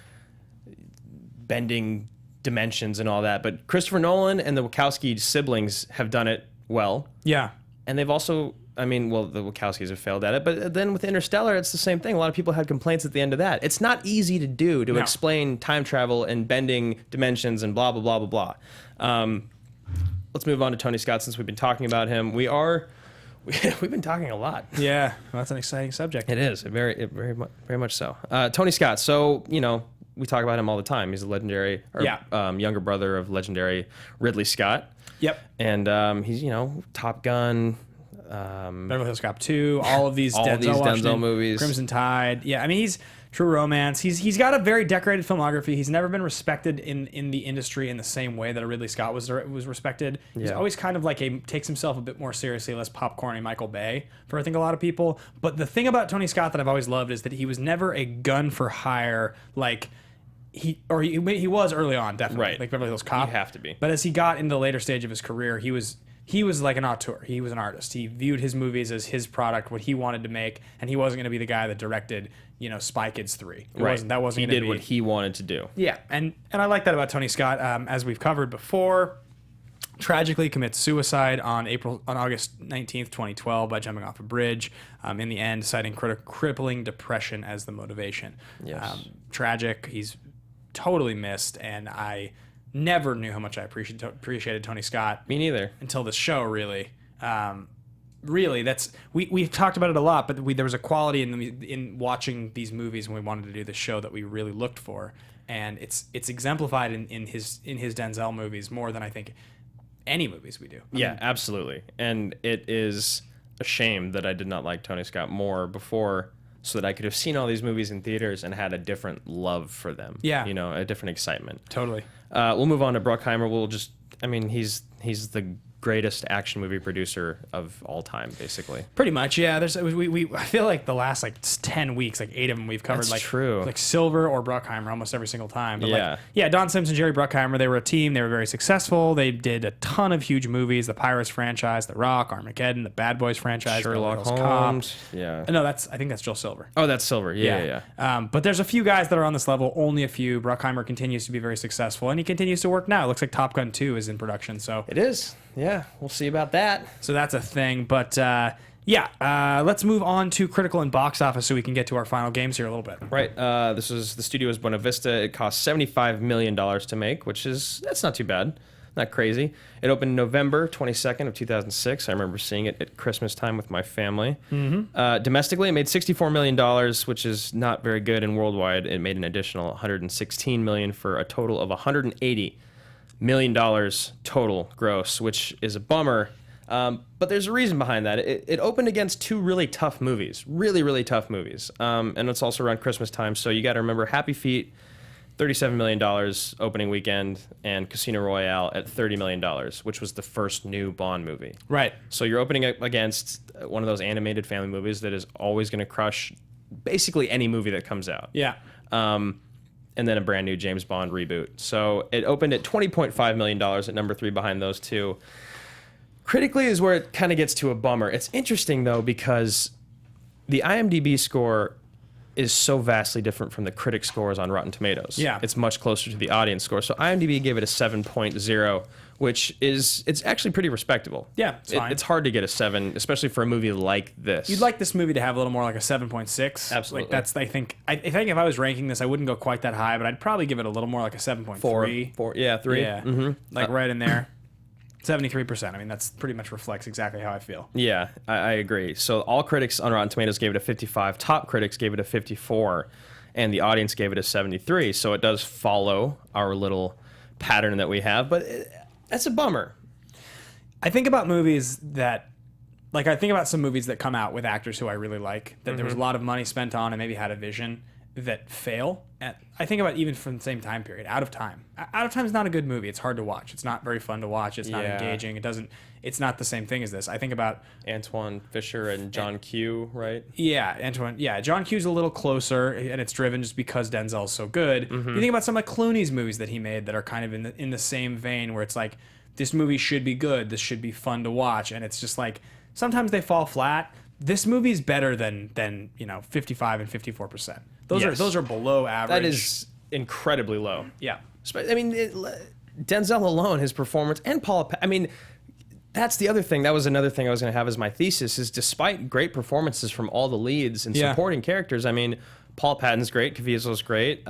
bending dimensions and all that. But Christopher Nolan and the Wachowski siblings have done it well. Yeah. And they've also, I mean, well, the Wachowskis have failed at it, but then with Interstellar, it's the same thing. A lot of people had complaints at the end of that. It's not easy to do, to explain time travel and bending dimensions and blah, blah, blah, blah, blah. Let's move on to Tony Scott since we've been talking about him. We've been talking a lot. Yeah, well, that's an exciting subject. It is, very much so. Tony Scott, so, we talk about him all the time. He's a legendary, younger brother of legendary Ridley Scott. Yep. And he's, Top Gun, Beverly Hills Cop 2, all of these Denzel movies. Crimson Tide. Yeah, I mean, he's True Romance. He's got a very decorated filmography. He's never been respected in the industry in the same way that a Ridley Scott was respected. He's always kind of like takes himself a bit more seriously, less popcorny Michael Bay for I think a lot of people. But the thing about Tony Scott that I've always loved is that he was never a gun for hire like he was early on, definitely. Right. Like Beverly Hills Cop. You have to be. But as he got into the later stage of his career, he was like an auteur. He was an artist. He viewed his movies as his product, what he wanted to make, and he wasn't going to be the guy that directed, Spy Kids 3. That wasn't he did what he wanted to do. Yeah, and I like that about Tony Scott. As we've covered before, tragically commits suicide on August 19th, 2012 by jumping off a bridge. In the end, citing crippling depression as the motivation. Yes. Tragic. He's totally missed, and I never knew how much I appreciated Tony Scott. Me neither. Until this show, really. Really, that's we've talked about it a lot, but there was a quality in watching these movies when we wanted to do the show that we really looked for, and it's exemplified in his Denzel movies more than I think any movies we do. I mean, absolutely. And it is a shame that I did not like Tony Scott more before, so that I could have seen all these movies in theaters and had a different love for them. Yeah. A different excitement. Totally. We'll move on to Bruckheimer. He's the greatest action movie producer of all time, basically. Pretty much, yeah. I feel like the last 10 weeks, 8 of them we've covered. That's true. Like Silver or Bruckheimer almost every single time. But yeah. Don Simpson, Jerry Bruckheimer, they were a team. They were very successful. They did a ton of huge movies: the Pirates franchise, The Rock, Armageddon, the Bad Boys franchise, Sherlock Holmes. Yeah. No, I think that's Joel Silver. Oh, that's Silver. Yeah. But there's a few guys that are on this level. Only a few. Bruckheimer continues to be very successful, and he continues to work now. It looks like Top Gun 2 is in production. So it is. Yeah, we'll see about that. So that's a thing. But let's move on to critical and box office so we can get to our final games here a little bit. Right. The studio is Buena Vista. It cost $75 million to make, that's not too bad. Not crazy. It opened November 22nd of 2006. I remember seeing it at Christmas time with my family. Mm-hmm. Domestically, it made $64 million, which is not very good. And worldwide, it made an additional $116 million for a total of $180 million total gross, which is a bummer. But there's a reason behind that. It opened against two really tough movies, really tough movies. And it's also around Christmas time, so you got to remember Happy Feet, $37 million opening weekend, and Casino Royale at $30 million, which was the first new Bond movie. Right. So you're opening up against one of those animated family movies that is always going to crush basically any movie that comes out. Yeah. And then a brand new James Bond reboot. So it opened at $20.5 million at number 3 behind those two. Critically is where it kind of gets to a bummer. It's interesting, though, because the IMDb score is so vastly different from the critic scores on Rotten Tomatoes. Yeah. It's much closer to the audience score. So IMDb gave it a 7.0, which it's actually pretty respectable. Yeah, it's fine. It's hard to get a 7, especially for a movie like this. You'd like this movie to have a little more like a 7.6. Absolutely. I think if I was ranking this, I wouldn't go quite that high, but I'd probably give it a little more like a 7.3. 4, yeah, 3. Yeah, Mm-hmm. right in there. 73%. I mean, that's pretty much reflects exactly how I feel. Yeah, I agree. So all critics on Rotten Tomatoes gave it a 55. Top critics gave it a 54. And the audience gave it a 73. So it does follow our little pattern that we have. But that's a bummer. I think about movies that... I think about some movies that come out with actors who I really like, that there was a lot of money spent on and maybe had a vision, that fail. And I think about even from the same time period, Out of Time. Out of Time is not a good movie. It's hard to watch. It's not very fun to watch. It's not engaging. It's not the same thing as this. I think about Antoine Fisher and John Q, right? Yeah, Antoine. Yeah, John Q's a little closer, and it's driven just because Denzel's so good. You think about some like Clooney's movies that he made that are kind of in the same vein, where it's like, this movie should be good. This should be fun to watch, and it's just like sometimes they fall flat. This movie's better than 55 and 54%. Those are below average. That is incredibly low. Yeah. I mean, Denzel alone, his performance, and Paula Patton. I mean, that's the other thing. That was another thing I was going to have as my thesis is despite great performances from all the leads and supporting characters, I mean, Paula Patton's great, Caviezel's great,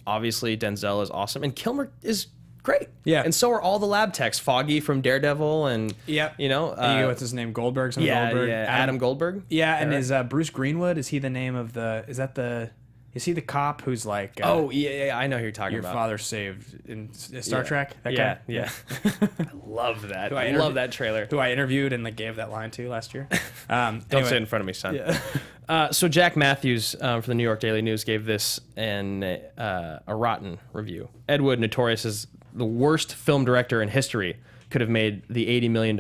obviously Denzel is awesome, and Kilmer is great. Yeah. And so are all the lab techs, Foggy from Daredevil, and you know, what's his name? Goldberg. Goldberg. Adam Goldberg. Yeah, and is Bruce Greenwood? Is he the name of the? Is he the cop who's like? Yeah, I know who you're talking your about. Your father saved in Star Trek. That guy. Yeah. Yeah. I love that. I love that trailer. Who I interviewed and like gave that line to last year. Don't say it in front of me, son. Yeah. So Jack Matthews for the New York Daily News gave this a rotten review. Ed Wood, notorious as the worst film director in history, could have made the $80 million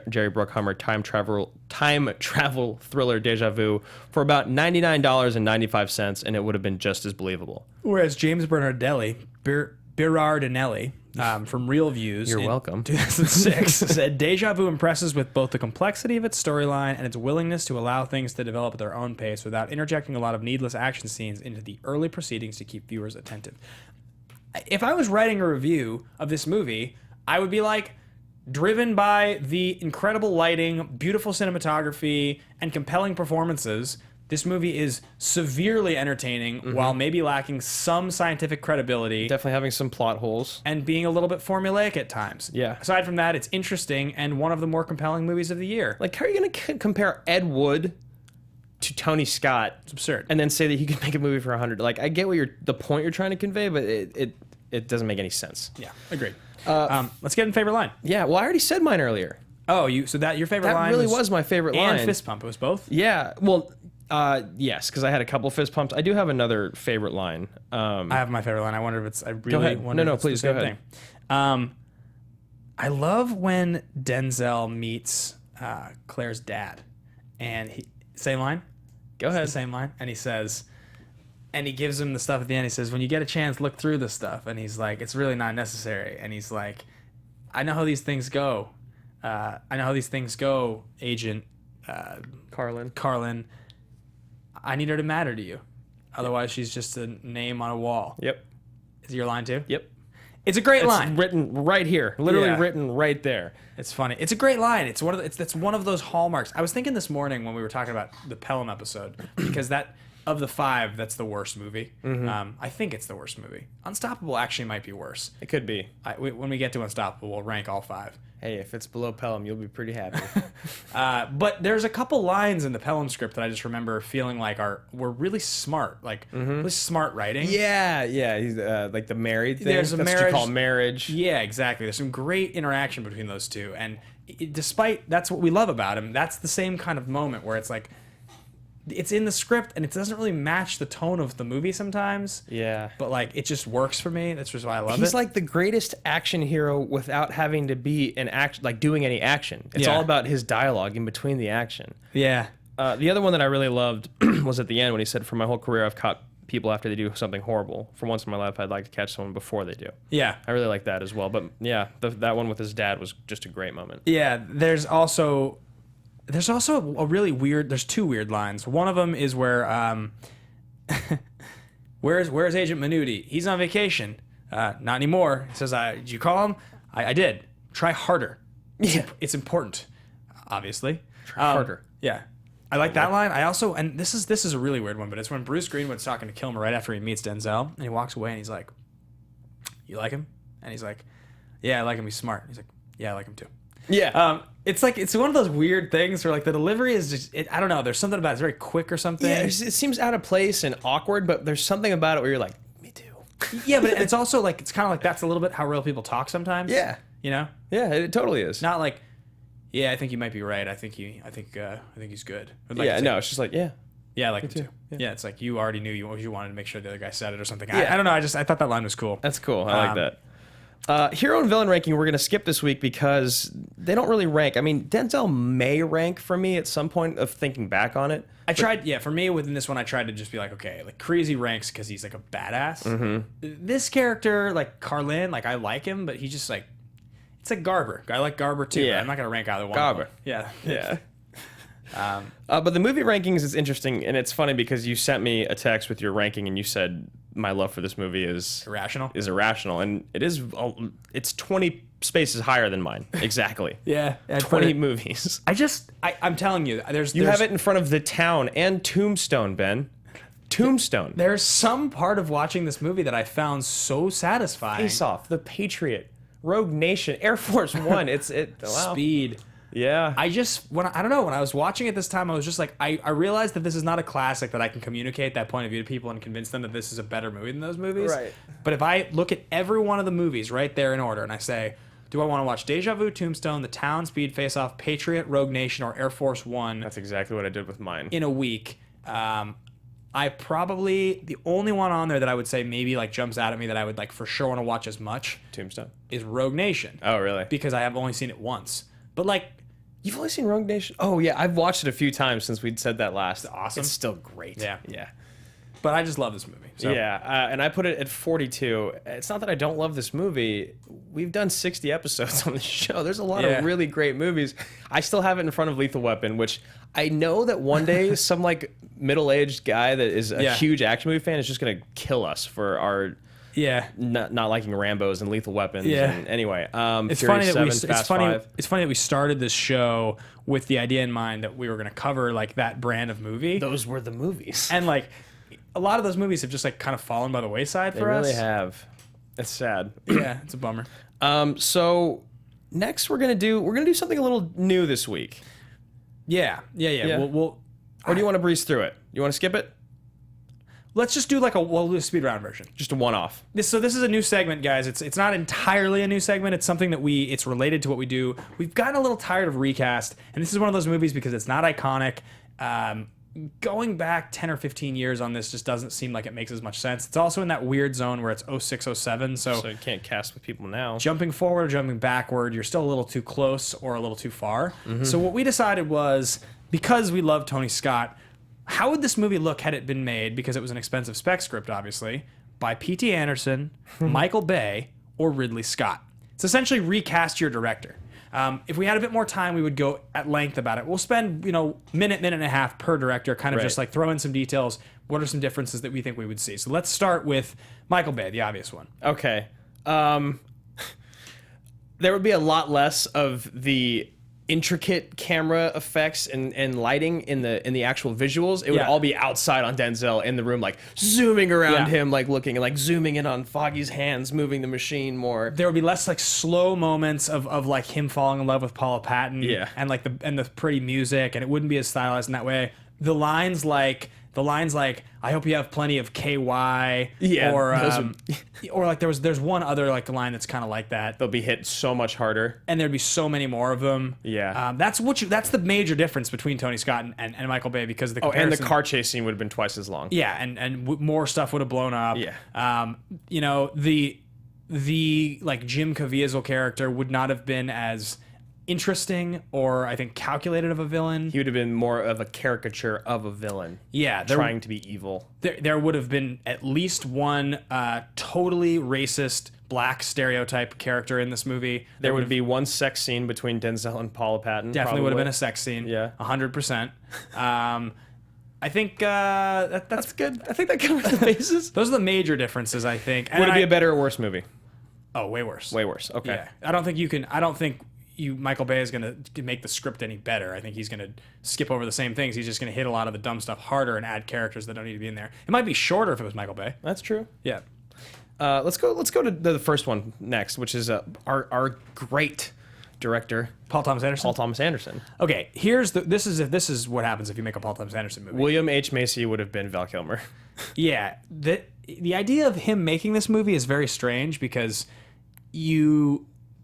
Jerry Bruckheimer time travel thriller Déjà Vu for about $99.95, and it would have been just as believable. Whereas James Bernardelli, from Real Views, You're welcome. 2006, said Déjà Vu impresses with both the complexity of its storyline and its willingness to allow things to develop at their own pace without interjecting a lot of needless action scenes into the early proceedings to keep viewers attentive. If I was writing a review of this movie, I would be like, driven by the incredible lighting, beautiful cinematography, and compelling performances, this movie is severely entertaining while maybe lacking some scientific credibility. Definitely having some plot holes. And being a little bit formulaic at times. Yeah. Aside from that, it's interesting and one of the more compelling movies of the year. Like, how are you going to compare Ed Wood to Tony Scott? It's absurd. And then say that he could make a movie for $100. Like, I get what the point you're trying to convey, but it doesn't make any sense. Yeah, agreed. Let's get in favorite line. Yeah, well, I already said mine earlier. Oh, so your favorite line really was my favorite line. And fist pump. It was both? Yeah, well, yes, because I had a couple fist pumps. I do have another favorite line. I have my favorite line. I wonder if it's. I really go ahead. wonder. No, if it's please the go same ahead. Thing. I love when Denzel meets Claire's dad, and same line. Go ahead. It's the same line, and he says. And he gives him the stuff at the end. He says, when you get a chance, look through the stuff. And he's like, it's really not necessary. And he's like, I know how these things go. Agent Carlin. I need her to matter to you. Otherwise, she's just a name on a wall. Yep. Is it your line too? Yep. It's a great line. It's written right here. Literally written right there. It's funny. It's a great line. It's that's one of those hallmarks. I was thinking this morning when we were talking about the Pelham episode, because that... Of the 5, that's the worst movie. I think it's the worst movie. Unstoppable actually might be worse. It could be. When we get to Unstoppable, we'll rank all 5. Hey, if it's below Pelham, you'll be pretty happy. But there's a couple lines in the Pelham script that I just remember feeling like were really smart, like really smart writing. Yeah. He's like the married thing. There's a that's marriage. What you call marriage. Yeah, exactly. There's some great interaction between those two, and despite that's what we love about him. That's the same kind of moment where it's like. It's in the script and it doesn't really match the tone of the movie sometimes. Yeah. But like it just works for me. That's just why I love it. He's like the greatest action hero without having to be doing any action. It's all about his dialogue in between the action. Yeah. The other one that I really loved was at the end when he said, "For my whole career, I've caught people after they do something horrible. For once in my life, I'd like to catch someone before they do." Yeah. I really like that as well. But yeah, that one with his dad was just a great moment. Yeah. There's also a really weird. There's 2 weird lines. One of them is where, where's Agent Menounos? He's on vacation. Not anymore. He says, did you call him? I did. Try harder. Yeah, it's important. Obviously. Try harder. Yeah, I like that line. I also, and this is a really weird one, but it's when Bruce Greenwood's talking to Kilmer right after he meets Denzel, and he walks away and he's like, "You like him?" And he's like, "Yeah, I like him. He's smart." He's like, "Yeah, I like him too." Yeah. It's like it's one of those weird things where like the delivery is just I don't know. There's something about it. It's very quick or something. Yeah, it seems out of place and awkward, but there's something about it where you're like, me too. Yeah, but it's also like it's kind of like that's a little bit how real people talk sometimes. Yeah. You know. Yeah, it totally is. Not like, yeah, I think you might be right. I think he's good. Like yeah, no, it's just like yeah. Yeah, I like him too. Yeah, it's like you already knew you wanted to make sure the other guy said it or something. Yeah. I don't know. I thought that line was cool. That's cool. I like that. Hero and villain ranking we're going to skip this week because they don't really rank. I mean, Denzel may rank for me at some point of thinking back on it. For me within this one, I tried to just be like, okay, like Crazy ranks because he's like a badass. This character, like Carlin, like I like him, but he's just like, it's like Garber. I like Garber too. Yeah. I'm not going to rank either one. Garber. Of them. Yeah. But the movie rankings is interesting, and it's funny because you sent me a text with your ranking, and you said my love for this movie is irrational, and it is. It's 20 spaces higher than mine. Exactly. Yeah. 20 movies. I'm telling you, You have it in front of The Town and Tombstone, Ben. Tombstone. There's some part of watching this movie that I found so satisfying. Face Off, The Patriot, Rogue Nation, Air Force One. Wow. Speed. Yeah. I don't know, when I was watching it this time, I was just like, I realized that this is not a classic that I can communicate that point of view to people and convince them that this is a better movie than those movies. Right. But if I look at every one of the movies right there in order and I say, do I want to watch Déjà Vu, Tombstone, The Town, Speed, Face Off, Patriot, Rogue Nation, or Air Force One? That's exactly what I did with mine. In a week. I probably, the only one on there that I would say maybe like jumps out at me that I would like for sure want to watch as much Tombstone is Rogue Nation. Oh, really? Because I have only seen it once. But like, you've only seen Rogue Nation? Oh, yeah. I've watched it a few times since we'd said that last. It's awesome. It's still great. Yeah. Yeah. But I just love this movie. So. Yeah, and I put it at 42. It's not that I don't love this movie. We've done 60 episodes on the show. There's a lot of really great movies. I still have it in front of Lethal Weapon, which I know that one day some like middle-aged guy that is a huge action movie fan is just going to kill us for our not liking Rambos and Lethal Weapons. Yeah. And anyway, it's Fury funny that 7, it's funny that we started this show with the idea in mind that we were going to cover like that brand of movie. Those were the movies. And like a lot of those movies have just like kind of fallen by the wayside for us. They really have. It's sad. Yeah, it's a bummer. So next we're gonna do something a little new this week. Yeah. We'll or do you want to breeze through it? You want to skip it? Let's just do like we'll do a speed round version. Just a one-off. So this is a new segment, guys. It's not entirely a new segment. It's something that it's related to what we do. We've gotten a little tired of recast, and this is one of those movies because it's not iconic. Going back 10 or 15 years on this just doesn't seem like it makes as much sense. It's also in that weird zone where it's 06, 07, so you can't cast with people now. Jumping forward or jumping backward, you're still a little too close or a little too far. Mm-hmm. So what we decided was, because we love Tony Scott, how would this movie look had it been made, because it was an expensive spec script, obviously, by P.T. Anderson, Michael Bay, or Ridley Scott? It's essentially recast your director. If we had a bit more time, we would go at length about it. We'll spend, minute and a half per director, kind of just like throw in some details. What are some differences that we think we would see? So let's start with Michael Bay, the obvious one. Okay. There would be a lot less of the intricate camera effects and lighting in the actual visuals. It would all be outside on Denzel in the room, like zooming around him, like looking and like zooming in on Foggy's hands, moving the machine more. There would be less like slow moments of like him falling in love with Paula Patton, and like the pretty music, and it wouldn't be as stylized in that way. The lines like I hope you have plenty of KY, or like there's one other like line that's kind of like that. They'll be hit so much harder, and there'd be so many more of them. Yeah, that's the major difference between Tony Scott and Michael Bay, because the and the car chase scene would have been twice as long. Yeah, and more stuff would have blown up. Yeah, the like Jim Caviezel character would not have been as interesting or I think calculated of a villain. He would have been more of a caricature of a villain. Yeah, trying to be evil. There would have been at least one totally racist black stereotype character in this movie. There would be one sex scene between Denzel and Paula Patton. Definitely would have been a sex scene. Yeah, 100%. I think that's good. I think that covers the bases. Those are the major differences, I think. Would it be a better or worse movie? Oh, way worse. Way worse. Okay. Yeah. I don't think Michael Bay is going to make the script any better. I think he's going to skip over the same things. He's just going to hit a lot of the dumb stuff harder and add characters that don't need to be in there. It might be shorter if it was Michael Bay. That's true. Yeah. Let's go to the first one next, which is our great director, Paul Thomas Anderson. Okay, this is what happens if you make a Paul Thomas Anderson movie. William H. Macy would have been Val Kilmer. Yeah. The idea of him making this movie is very strange, because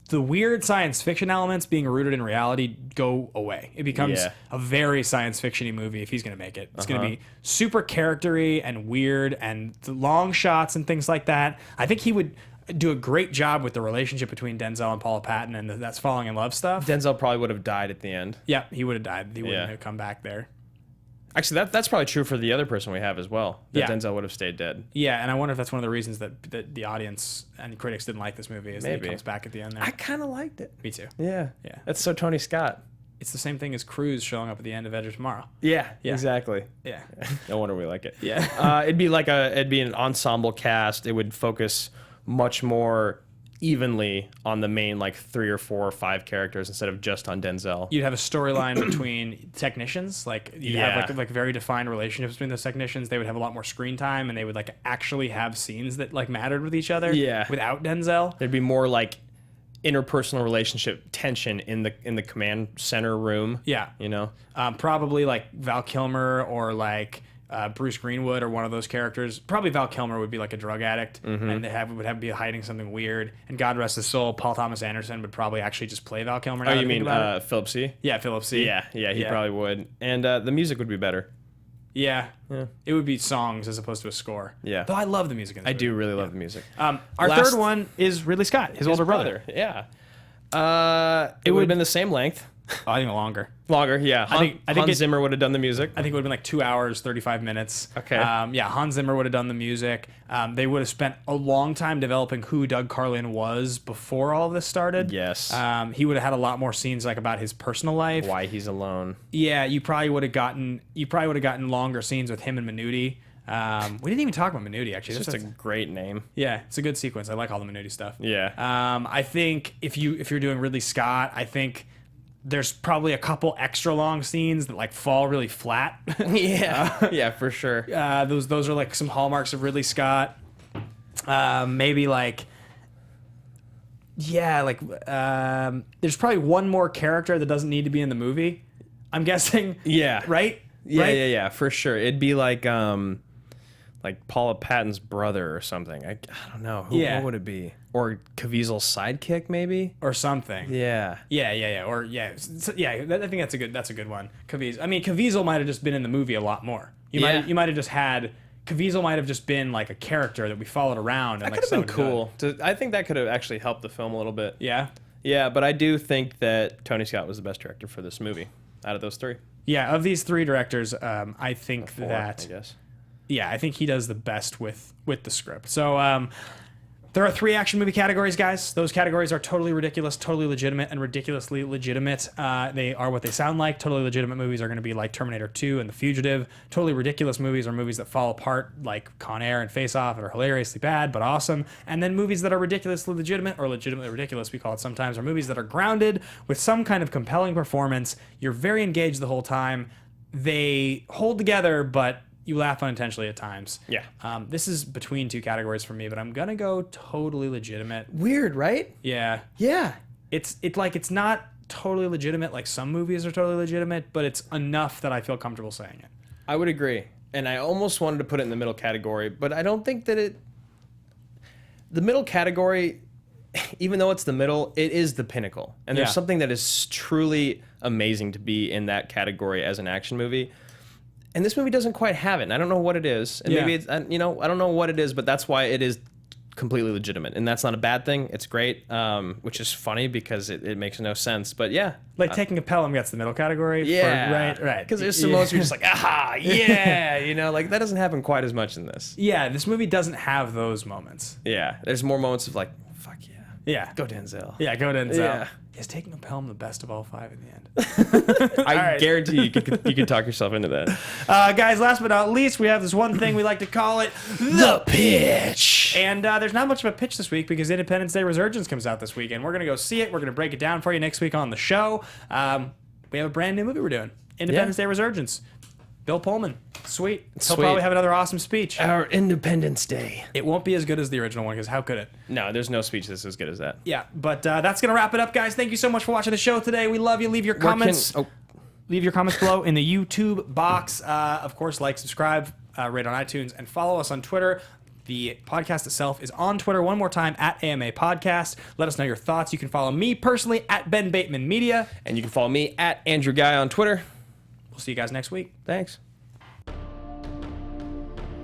the weird science fiction elements being rooted in reality go away. It becomes a very science fiction-y movie if he's going to make it. It's going to be super character-y and weird, and the long shots and things like that. I think he would do a great job with the relationship between Denzel and Paula Patton and that's falling in love stuff. Denzel probably would have died at the end. Yeah, he would have died. He wouldn't have come back there. Actually, that's probably true for the other person we have as well. That Denzel would have stayed dead. Yeah, and I wonder if that's one of the reasons that the audience and the critics didn't like this movie, is that he comes back at the end there. I kind of liked it. Me too. Yeah. That's so Tony Scott. It's the same thing as Cruise showing up at the end of Edge of Tomorrow. Yeah, exactly. Yeah. No wonder we like it. Yeah. It'd be an ensemble cast. It would focus much more evenly on the main like 3 or 4 or 5 characters instead of just on Denzel. You'd have a storyline between technicians, like you'd have like very defined relationships between those technicians. They would have a lot more screen time, and they would like actually have scenes that like mattered with each other. Yeah. Without Denzel, There'd be more like interpersonal relationship tension in the command center room. Yeah. You know? Probably like Val Kilmer or like Bruce Greenwood or one of those characters. Probably Val Kilmer would be like a drug addict and would be hiding something weird. And God rest his soul, Paul Thomas Anderson would probably actually just play Val Kilmer. Oh, you mean Philip C? Yeah, Philip C. Yeah, he probably would. And the music would be better. Yeah. It would be songs as opposed to a score. Yeah. Though I love the music in this I movie. do really love the music. Our Last- third one is Ridley Scott, his older brother. Yeah. It would have been the same length. Oh, I think longer. Longer, yeah. I think Hans Zimmer would have done the music. I think it would have been like 2 hours, 35 minutes. Okay. Yeah, Hans Zimmer would have done the music. They would have spent a long time developing who Doug Carlin was before all of this started. Yes. He would have had a lot more scenes like about his personal life. Why he's alone. Yeah, you probably would have gotten longer scenes with him and Menounos. We didn't even talk about Menounos actually. It's just a great name. Yeah, it's a good sequence. I like all the Menounos stuff. Yeah. I think if you're doing Ridley Scott, I think there's probably a couple extra long scenes that like fall really flat. Yeah. Yeah, for sure. Those are like some hallmarks of Ridley Scott. Maybe like, yeah, like there's probably one more character that doesn't need to be in the movie. I'm guessing. Yeah. Right? Yeah, right? yeah, for sure. It'd be like Paula Patton's brother or something. I don't know. What would it be? Or Caviezel's sidekick, maybe? Or something. Yeah. Yeah. Or I think that's a good one. Caviezel might have just been in the movie a lot more. You might have just had Caviezel might have just been like a character that we followed around. And That could have been cool. I think that could have actually helped the film a little bit. Yeah. Yeah, but I do think that Tony Scott was the best director for this movie out of those 3. Yeah, of these 3 directors, I think 4, that I guess. Yeah, I think he does the best with the script. So there are 3 action movie categories, guys. Those categories are totally ridiculous, totally legitimate, and ridiculously legitimate. They are what they sound like. Totally legitimate movies are going to be like Terminator 2 and The Fugitive. Totally ridiculous movies are movies that fall apart like Con Air and Face Off and are hilariously bad but awesome. And then movies that are ridiculously legitimate or legitimately ridiculous, we call it sometimes, are movies that are grounded with some kind of compelling performance. You're very engaged the whole time. They hold together, but you laugh unintentionally at times. Yeah. This is between 2 categories for me, but I'm gonna go totally legitimate. Weird, right? Yeah. Yeah. It's not totally legitimate like some movies are totally legitimate, but it's enough that I feel comfortable saying it. I would agree. And I almost wanted to put it in the middle category, but I don't think that the middle category, even though it's the middle, it is the pinnacle. And there's something that is truly amazing to be in that category as an action movie. And this movie doesn't quite have it. And I don't know what it is. And maybe it's, I don't know what it is, but that's why it is completely legitimate. And that's not a bad thing. It's great, which is funny because it makes no sense. But yeah. Like taking a Pelham gets the middle category. Yeah. Right. Because there's some moments where you're just like, aha, yeah. Like that doesn't happen quite as much in this. Yeah, this movie doesn't have those moments. Yeah. There's more moments of like, fuck yeah. Yeah. Go Denzel. Yeah, go Denzel. Yeah. Is taking a Pelham the best of all 5 in the end? I guarantee you could talk yourself into that. Guys, last but not least, we have this one thing we like to call it The Pitch. And there's not much of a pitch this week because Independence Day Resurgence comes out this weekend. We're going to go see it. We're going to break it down for you next week on the show. We have a brand new movie we're doing. Independence Day Resurgence. Bill Pullman. Sweet. He'll probably have another awesome speech. Our Independence Day. It won't be as good as the original one because how could it? No, there's no speech that's as good as that. Yeah, but that's going to wrap it up, guys. Thank you so much for watching the show today. We love you. Leave your comments. Leave your comments below in the YouTube box. Of course, like, subscribe, rate on iTunes, and follow us on Twitter. The podcast itself is on Twitter one more time at AMA Podcast. Let us know your thoughts. You can follow me personally at Ben Bateman Media. And you can follow me at Andrew Ghai on Twitter. We'll see you guys next week. Thanks.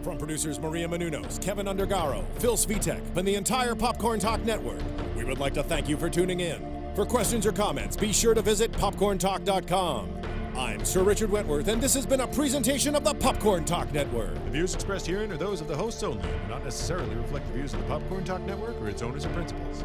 From producers Maria Menounos, Kevin Undergaro, Phil Svitek, and the entire Popcorn Talk Network, we would like to thank you for tuning in. For questions or comments, be sure to visit popcorntalk.com. I'm Sir Richard Wentworth, and this has been a presentation of the Popcorn Talk Network. The views expressed herein are those of the hosts only and do not necessarily reflect the views of the Popcorn Talk Network or its owners and principals.